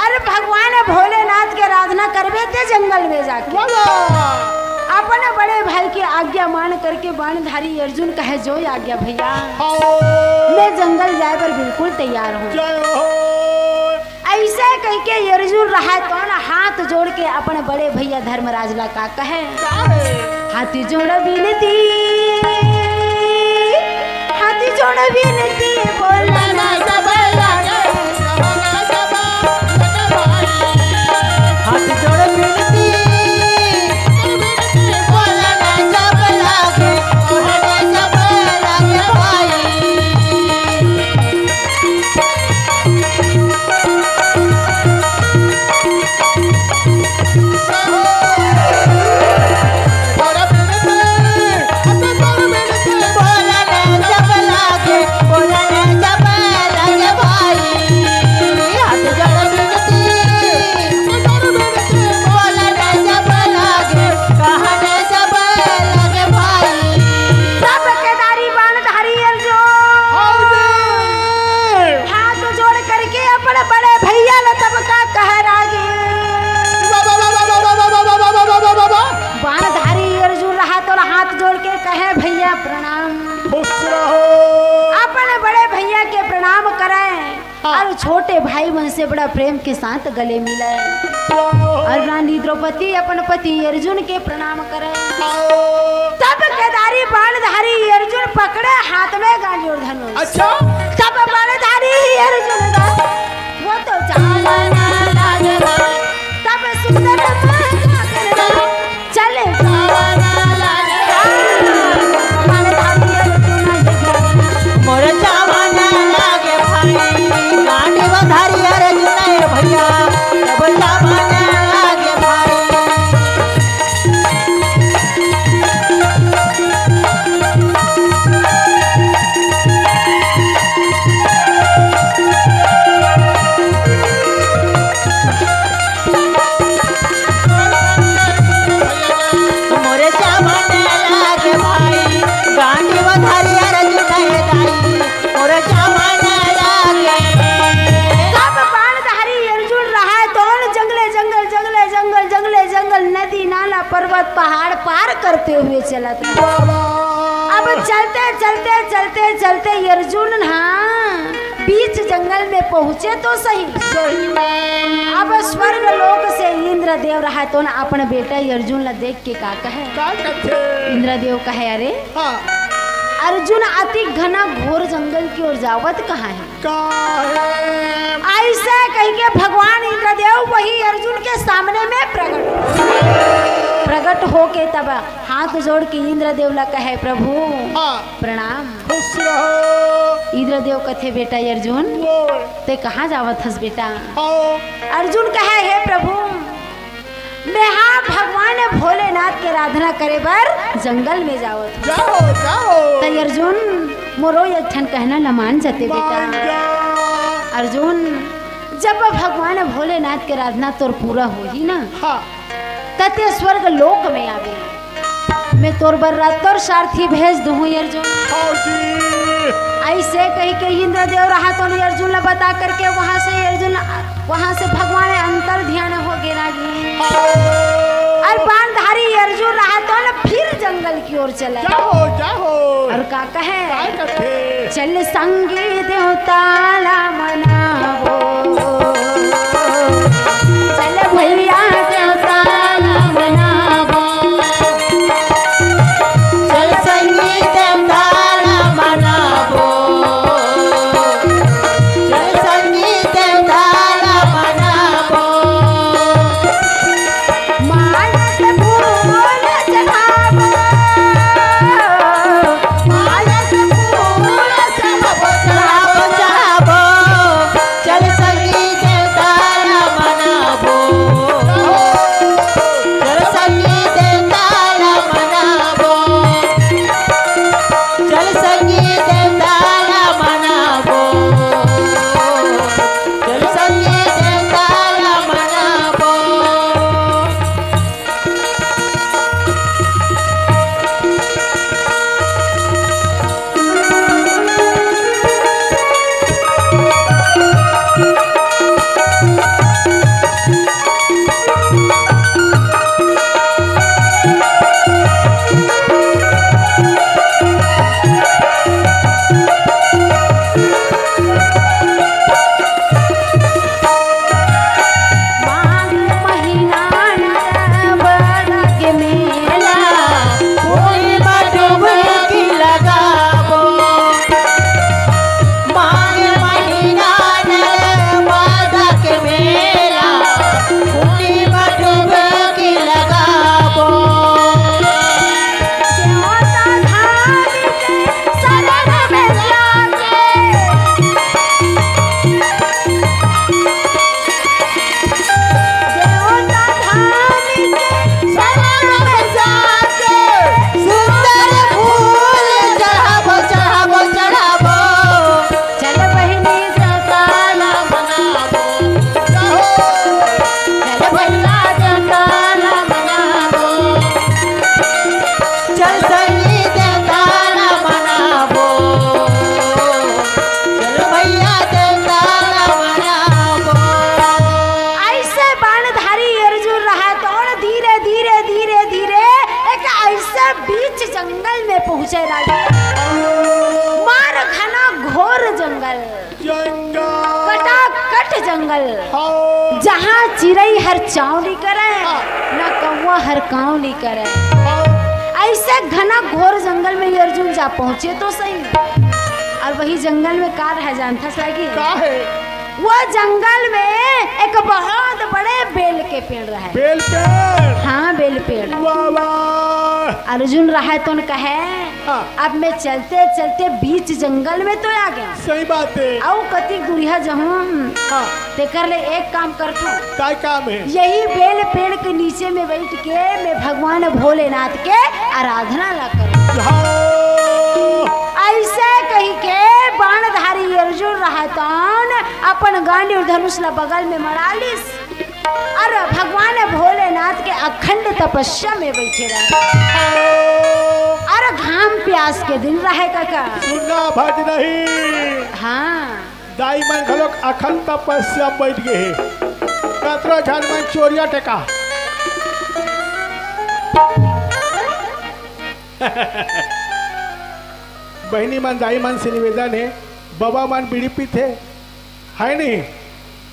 अरे भगवान भोलेनाथ के आराधना करबे ते जंगल में जाके अपने बड़े भाई की आज्ञा मान करके बाणधारी अर्जुन कहे जो आज्ञा भैया मैं जंगल जाए पर बिल्कुल तैयार हूँ। ऐसे कह के अर्जुन रहा तो ना हाथ जोड़ के अपने बड़े भैया धर्मराज ला का कहे हाथी जोड़ विनती बोलना हाथ जोड़ विनती बोलना जब लागे भाई। और छोटे भाई बहन से बड़ा प्रेम के साथ गले मिले और रानी द्रौपदी अपन पति अर्जुन के प्रणाम करे। तब केदारी बाणधारी अर्जुन पकड़े हाथ में गांजोर धनुष। अच्छा तब बाणधारी अर्जुन का वो तो तब सुंदर चले मोर जवाना लागे भाई गांडी बधारी अर्जुन भैया तब जवाना लागे भाई। पर्वत पहाड़ पार करते हुए चलत रहे। अब चलते चलते चलते चलते अर्जुन हाँ बीच जंगल में पहुँचे तो सही। अब स्वर्ग लोक से इंद्र देव रहा तो ना अपने बेटा अर्जुन ला देख के का कहे। इंद्र देव कहे अरे अर्जुन अति घना घोर जंगल की ओर जावत कहाँ है। ऐसे कह के भगवान इंद्रदेव वही अर्जुन के सामने में प्रकट होके तब हाथ जोड़ के इंद्रदेव ला कहे प्रभु प्रणाम। इंद्रदेव कथे बेटा अर्जुन ते कहाँ जावत हस बेटा। अर्जुन कहे हे प्रभु मैं हाँ भगवान भोलेनाथ के आराधना करे बर जंगल में जावत। जाओ अर्जुन मोरो एक ठन कहना न मान जाते बेटा। अर्जुन जब भगवान भोलेनाथ के आराधना तोर पूरा हो ही ना तते स्वर्ग लोक में आवे मैं तोर बर रातोर सारथी भेज दूँ अर्जुन। ऐसे कही के इंद्रदेव रहा तो अर्जुन ला बता करके वहाँ से भगवान अंतर ध्यान हो गया। और बाणधारी अर्जुन रहा तो न फिर जंगल की ओर चला। जाओ और का कहे चल संगी देवता ला मनावो चल भैया देवता ला मनावो चल संगी देवता ला मनावो चल संगी देवता ला मनावो मानस फूल चढ़ावो मानस फूल चढ़ावो चढ़ावो चढ़ावो चल संगी देवता ला मनावो चल संगी देवता ला मनावो चल संगी देवता ला मनावो चल संगी देवता ला मनावो माघ महीना बड़ा के मेला कोई डुबकी लगावो माघ महीना नर्मदा के मेला कोई डुबकी लगावो देवता धाम के शरण में जाके देवता धाम के शरण में जाके सुंदर फूल चढ़ावो चढ़ावो चढ़ावो चल बहिनी देवता ला मनावो चल भैया देवता ला मनावो चल संगी देवता ला मनावो चल भैया देवता ला मनावो ऐसे बाणधारी अर्जुन रहा तो और धीरे धीरे धीरे धीरे एक ऐसे बीच जंगल में पहुंचे राजे। मार घना घोर जंगल कटाकट जंगल जहाँ चिड़ई हर चाव नहीं करे न कौवा हर काव नहीं करे। ऐसे घना घोर जंगल में अर्जुन जा पहुंचे तो सही। और वही जंगल में का रह जानता सागी वो जंगल में एक बहुत बड़े बेल के पेड़ रहे। बेल पेड़ हाँ बेल पेड़। वाह वाह अर्जुन रहा तो न कहे हाँ। अब मैं चलते चलते बीच जंगल में तो आ गया। सही बात है। औ कति गुड़िया जहूं हाँ ते कर ले एक काम करता हूँ क्या काम है। यही बेल पेड़ के नीचे में बैठ के मैं भगवान भोलेनाथ के आराधना ला करूँ। जाओ ऐसे कही के बाणधारी अर्जुन रहतान अपन गांडी धनुष ला बगल में मरालिस और भगवान भोलेनाथ के अखंड तपस्या में बैठे रहे। और घाम प्यास के दिन रहे काका। सुनना भज नहीं हाँ दाई मन घलोक अखंड तपस्या बैठ गए कतरो झन मन चोरिया टेका बहनी मन दाई मन से निवेदन है, बाबा मन बीड़ी पीते है नहीं,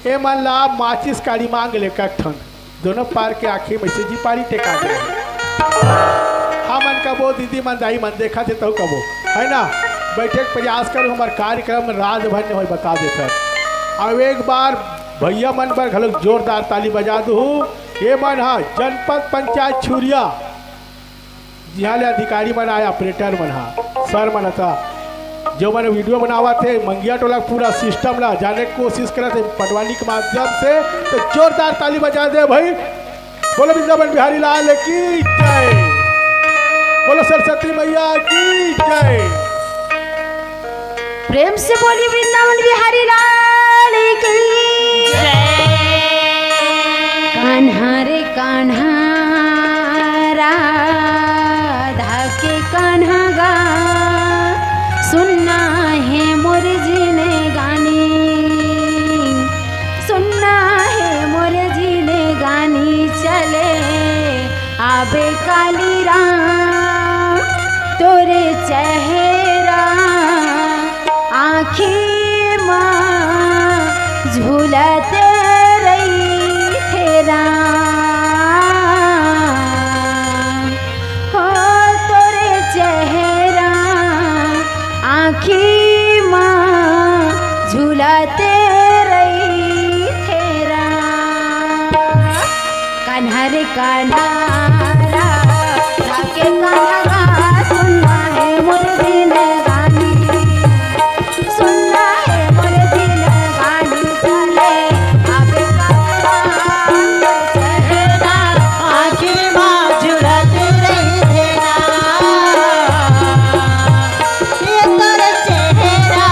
ए मन ला माचिस काड़ी मांग ले कठन दोनों पार के आखी में से जी पारी टेका दे। हाँ मन कबो दीदी मन दाई मन देखा थे तो कबो है ना, बैठे के प्रयास करो हमारे कार्यक्रम राजभर हो बता देते। अब एक बार भैया मन पर घलो जोरदार ताली बजा दू। ये मन हा जनपद पंचायत छुरिया जिहाँ ले अधिकारी मन आया, ऑपरेटर मन हा, सर मन था जो मैंने वीडियो बनावा थे मंगिया टोला पूरा सिस्टम ला जाने की कोशिश करे थे पटवानी के माध्यम से। तो जोरदार ताली बजा दे भाई। बोलो वृंदावन बिहारी लाल की जय, बोलो सरस्वती मैया की जय। प्रेम से बोली वृंदावन बिहारी लाल की जय। कान्हा रे कान्हा राधा के कान्हा गा, सुनना है मोर जीने गानी, सुनना है मोर जीने गानी। चले आबे काली राम तोरे चेहरा आँखी माँ झूलते रही तेरा, हो तोरे चेहरा आँखी माँ झूलते रही तेरा। कान्हा रे कान्हा राधा के कान्हा गा, सुनना है मोर दिल गानी, सुनना है मोर दिल गानी। चले आबे कान्हा चेहरा आँखी माँ झुलती रही तेरा, ये तोरे चेहरा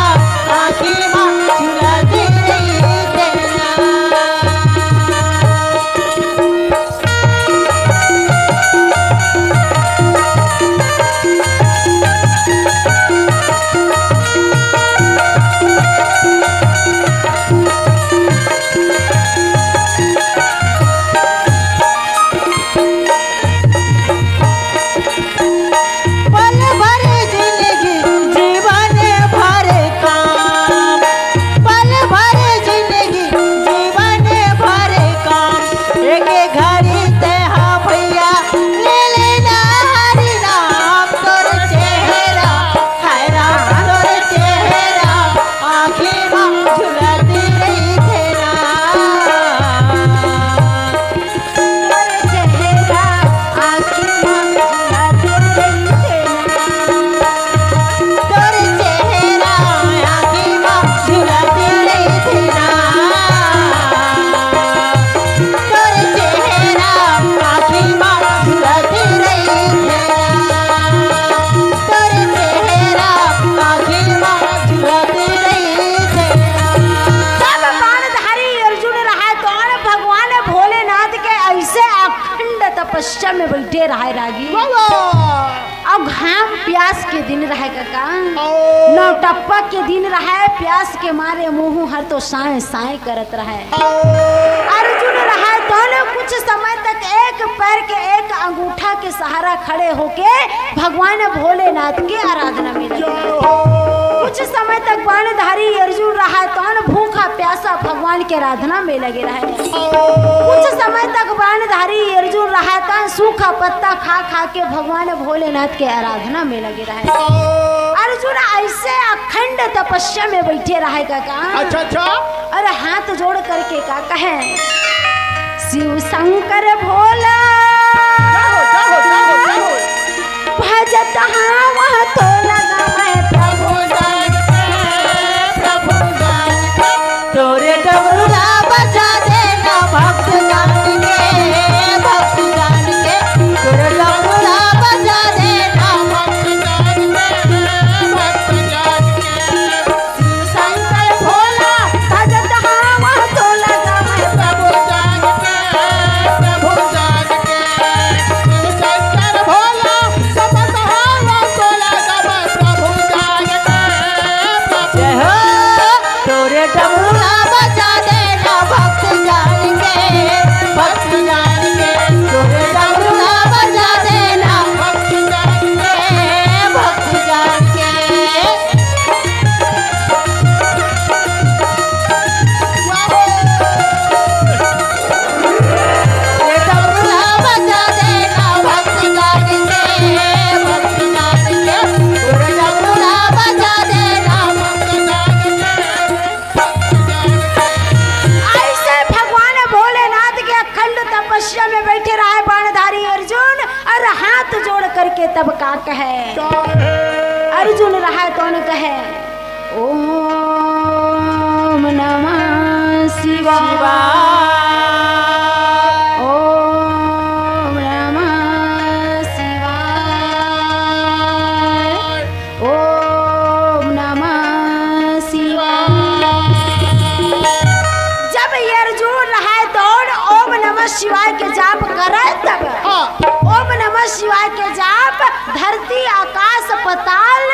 आँखी माँ झुलती रही तेरा। पल भर जिंदगी जीवन भर काम, पल भर जिंदगी जीवन भर काम। एक घड़ी ते हाँ भैया ले लेना हरि नाम, तोर चेहरा है राम तोर चेहरा आँखी माँ झुलती रही तेरा, तोरे चेहरा आँखी माँ झूलते रही तेरा, तोरे चेहरा आँखी माँ झुलती रही तेरा, तोरे चेहरा आँखी माँ झुलती रही तेरा। सब बाणधारी अर्जुन रहा कौन भगवान भोलेनाथ के ऐसे अखंड तपस्या में बैठे रहे रागी। अब घाम प्यास के दिन रहे काका, नौटप्पा के दिन रहे, प्यास के मारे मुंह हर तो साए साए करत रहे। अर्जुन रहा दोनों कुछ समय तक एक पैर के एक अंगूठा के सहारा खड़े होके भगवान भोलेनाथ की आराधना में लगे। कुछ समय तक बाणधारी अर्जुन रहा तौन भूखा प्यासा भगवान के आराधना में लगे रहे। कुछ समय तक बाणधारी अर्जुन रहा तौन सूखा पत्ता खा खा के भगवान भोलेनाथ के आराधना में लगे रहे। अर्जुन ऐसे अखंड तपस्या में बैठे रहे काका। अच्छा अच्छा, अरे हाथ जोड़ करके का कहे शिव शंकर भोला भजत हाँ वह तो लगा मैं प्रभु तोरे डमरुला बजा देना भक्त जान के, भक्त जान के तोरे डमरुला बजा देना भक्त जान के, भक्त जान के। शिव शंकर भोला भजत हाँ वह तो लगा मैं प्रभु प्रभु जान के हाथ जोड़ करके तब का कहे, अर्जुन रहा कौन कहे, ओम नमः शिवाय, ओम नमः शिवाय, ओम नमः शिवाय। जब ये अर्जुन रहा दौड़ ओम नमः शिवाय के जाप करे तब ओम नमः शिवाय के जाप धरती आकाश पताल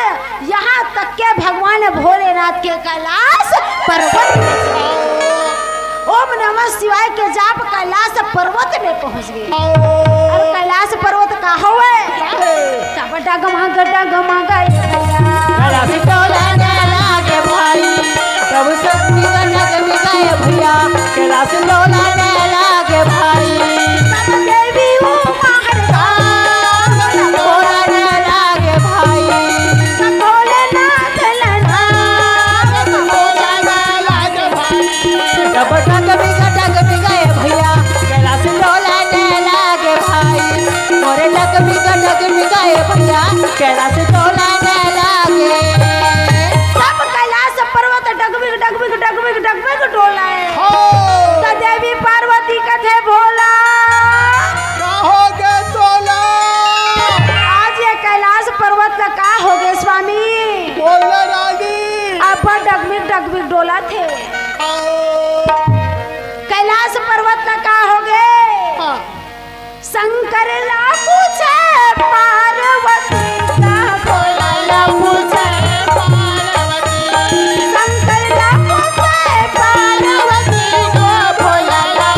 यहाँ तक के भगवान भोलेनाथ के कैलाश पर्वत में ओम नमः शिवाय के जाप कैलाश पर्वत में पहुँच गए। और कैलाश पर्वत का हुए तब डगमा डगमा गए कैलाश टोला नेला के भाई तब सब निगल गए भैया कैलाश टोला नेला के भाई तब देवी उमा टोला नेला के भाई भोलेनाथ लना तब डग भी गए भैया कैलाश टोला नेला के भाई मोरे डग भी गए भैया कैलाश टोला नेला के सब कैलाश पर्वत डगबिग डगबिग डगबिग डगबिग डोला है। तो देवी पार्वती कथे भोला कहोगे तोला आज ये कैलाश पर्वत का का हो गए स्वामी, बोले रानी आप डगबिग डगबिग डोला थे। कैलाश पर्वत का का हो गए, शंकर ला पूछे पार्वती का भोला ला पूछे शंकर ला पूछे पार्वती को भोला ला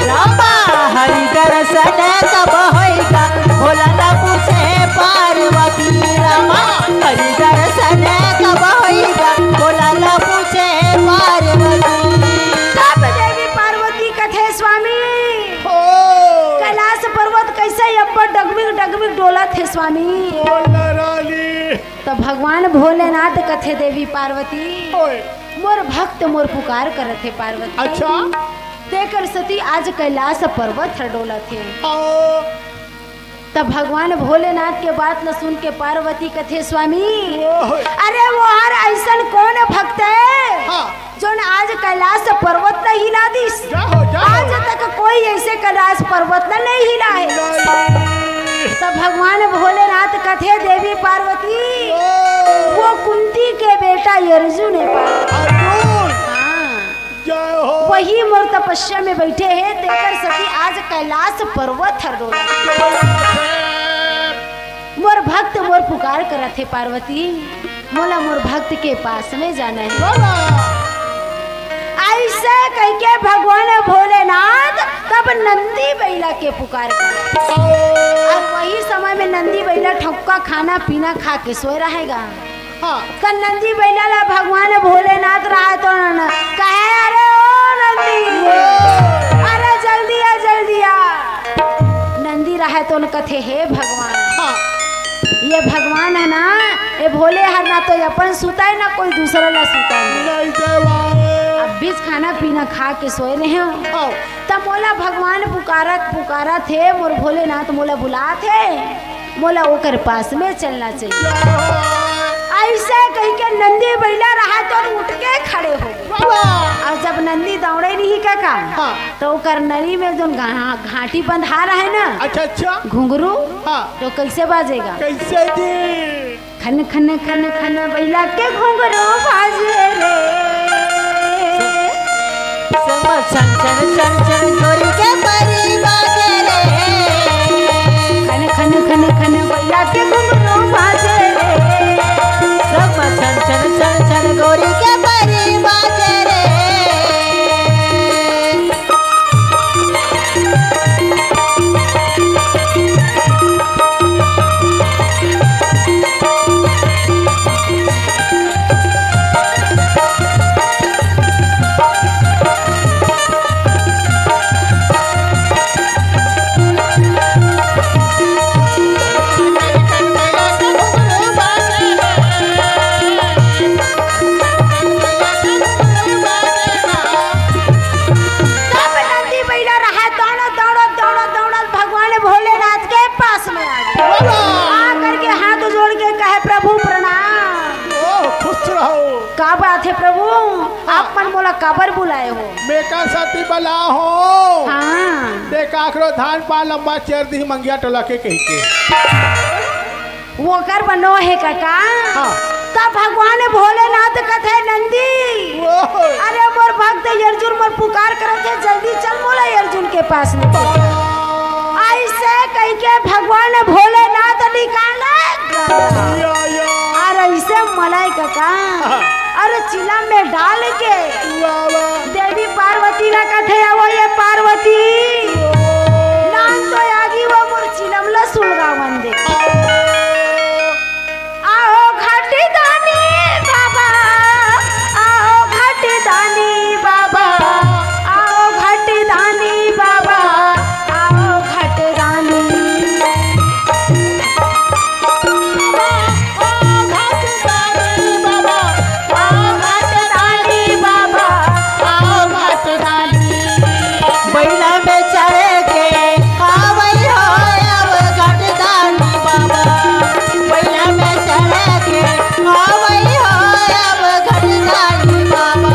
रामा हरि दर्शन कब होएगा भोला ना पूछे पार्वती रामा हरि दर्शन कब होएगा भोला ना पूछे पार्वती तब देवी पार्वती कथे स्वामी कैलाश पर्वत कैसे अब्बा डगबिग डगबिग डोला थे स्वामी। बोले रानी तो भगवान भोलेनाथ कथे देवी पार्वती ओए मोर भक्त मोर पुकार करत थे पार्वती। अच्छा देकर सती आज कैलाश पर्वत हर डोला थे। तब भगवान भोलेनाथ के बात न सुन के पार्वती कथे स्वामी अरे वो हर ऐसन कौन भक्त है जो न आज कैलाश पर्वत न हिला दिस। जाओ आज तक कोई ऐसे कैलाश पर्वत न नहीं हिला है। तब भगवान भोलेनाथ कथे देवी पार्वती वो कुंती के बेटा अर्जुन है। अर्जुन हाँ जय हो वही मोर तपस्या में बैठे हैं देकर सती आज कैलाश पर्वत हर डोला। मोर भक्त मोर पुकार करत थे पार्वती मोला मोर भक्त के पास में जाना है। ऐसे कह के भगवान भोलेनाथ तब नंदी बैला के पुकार कर और वही समय में नंदी बैला ठक्का खाना पीना खा के सोए रहेगा। तो नंदी बैला ला भगवान भोलेनाथ रहा तो कहे अरे ओ नंदी अरे जल्दी आ जल्दी आ। नंदी रहा तो कथे हे भगवान ये भगवान है ना ये भोले हर ना तो अपन सुता है ना कोई दूसरा ला सुता है। अब बीच खाना पीना खा के सोए रहे हो तब मोला भगवान पुकारा थे मोर भोलेनाथ मोला बुला थे मोला ओकर पास में चलना चाहिए। ऐसे कह के नंदी बैला रहा तो उठ के खड़े हो गए। और जब नंदी दौड़े नहीं का तो ओकर नली में जो घाटी बंधा रहा है ना अच्छा अच्छा घुंघरू तो कैसे बाजेगा कैसे जी खन खन खन खन बैला के घुंघरू बाजे रे छन छन छन छन गोरी के परी बाजे रे खन खन खन खन बैला के घुंघरू बाजे रे सब छन छन छन छन गोरी के परी बाजे रे कबर बुलाए हो? मेका सती बला हो। हाँ देखा आखरो धान पा लंबा चेर दी मंगिया टोला के कही के। वो कर बनो है काका। हाँ। तब भगवान भोलेनाथ कथे नंदी, वो अरे मोर भक्त अर्जुन मोर पुकार करते जल्दी चल मोला अर्जुन के पास लेके चल। ऐसे कह के भगवान भोलेनाथ निकाले और ऐसे मलाई काका अरे चिला में डाल के देवी पार्वती ना कथे आवो ये पार्वती नाम तो आगी वो मोर चिलम ला सुलगा वंदे। आओ घाटी दानी बाबा, आओ घाटी दानी बाबा, आओ घाटी दानी बाबा, आओ घाटी दानी। बैला में चढ़ के आवई हो अब घटदानी बाबा, बैला में चढ़ के आवई हो अब घटदानी बाबा।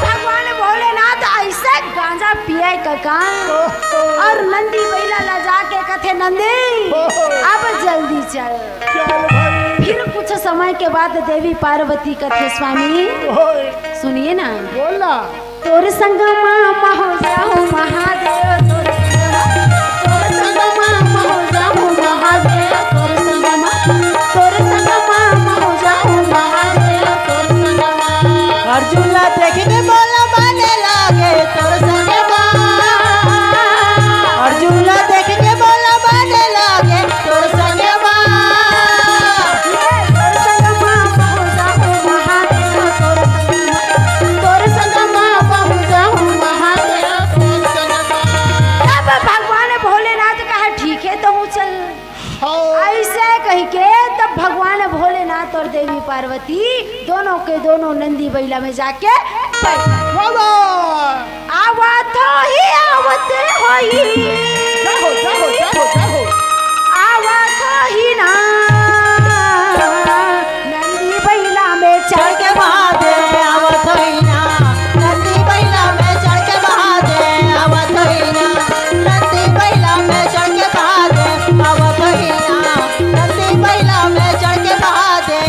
भगवान भोलेनाथ ऐसे गांजा पिए काका और नंदी बैला ला जाके कथे नंदी अब जल्दी चल। फिर कुछ समय के बाद देवी पार्वती कथे स्वामी सुनिए ना, बोला तोर संगमा महो जाहु महादेव, तोर संगमा महो जाहु महादेव, तोर संगमा महो जाहु महादेव, तोर संगमा। अर्जुन ला देखने बोला माने लागे तोर संगमा, अर्जुन ला देखने बोला माने लागे तोर संगमा। तोर संगमा महो जाहु महादेव, तोर संगमा महो जाहु महादेव, तोर संगमा। तब भगवान भोलेनाथ कहा ठीक है तो हूँ चल। ऐसे कह के तब भगवान भोलेनाथ और देवी पार्वती दोनों के दोनों नंदी बैला में जाके आवा तो ही आवते होई, आवा तो ही ना नंदी बैला में चढ़ के बहादे आवत होइना, नंदी बैला में चढ़ के बहादे आवत होइना, नंदी बैला में चढ़ के बहादे आवत होइना, नंदी बैला में चढ़ के बहादे।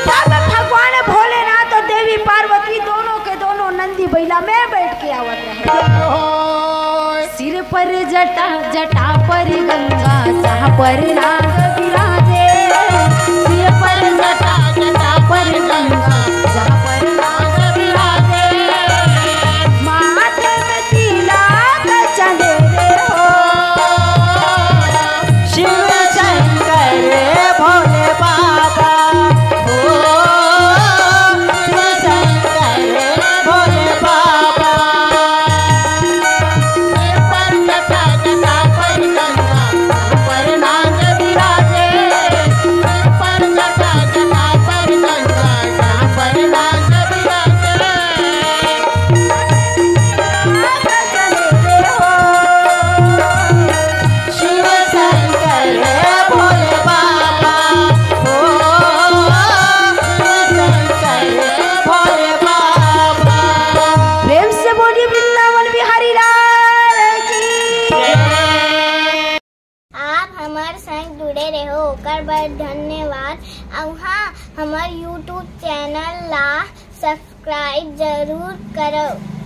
तब भगवान भोलेनाथ और देवी पार्वती दोनों के दोनों नंदी बैला में बैठ के आवत रहे। सिर पर जटा, जटा पर गंगा, जहाँ पर नाग विराजे। सिर पर जटा, जटा पर गंगा, जहाँ पर नाग विराजे। माथे में तिलक चंदेरे हो, शिव शंकर भोले बाबा हो, शिव शंकर भोले बाबा। शिव शंकर भोले बाबा हो, शिव शंकर भोले बाबा। प्रेम से बोली वृंदावन बिहारी लाल की। आप हमारे संग जुड़े रहो ओकर बर धन्यवाद। और हाँ, हमारे YouTube चैनल ला सब्सक्राइब जरूर करो।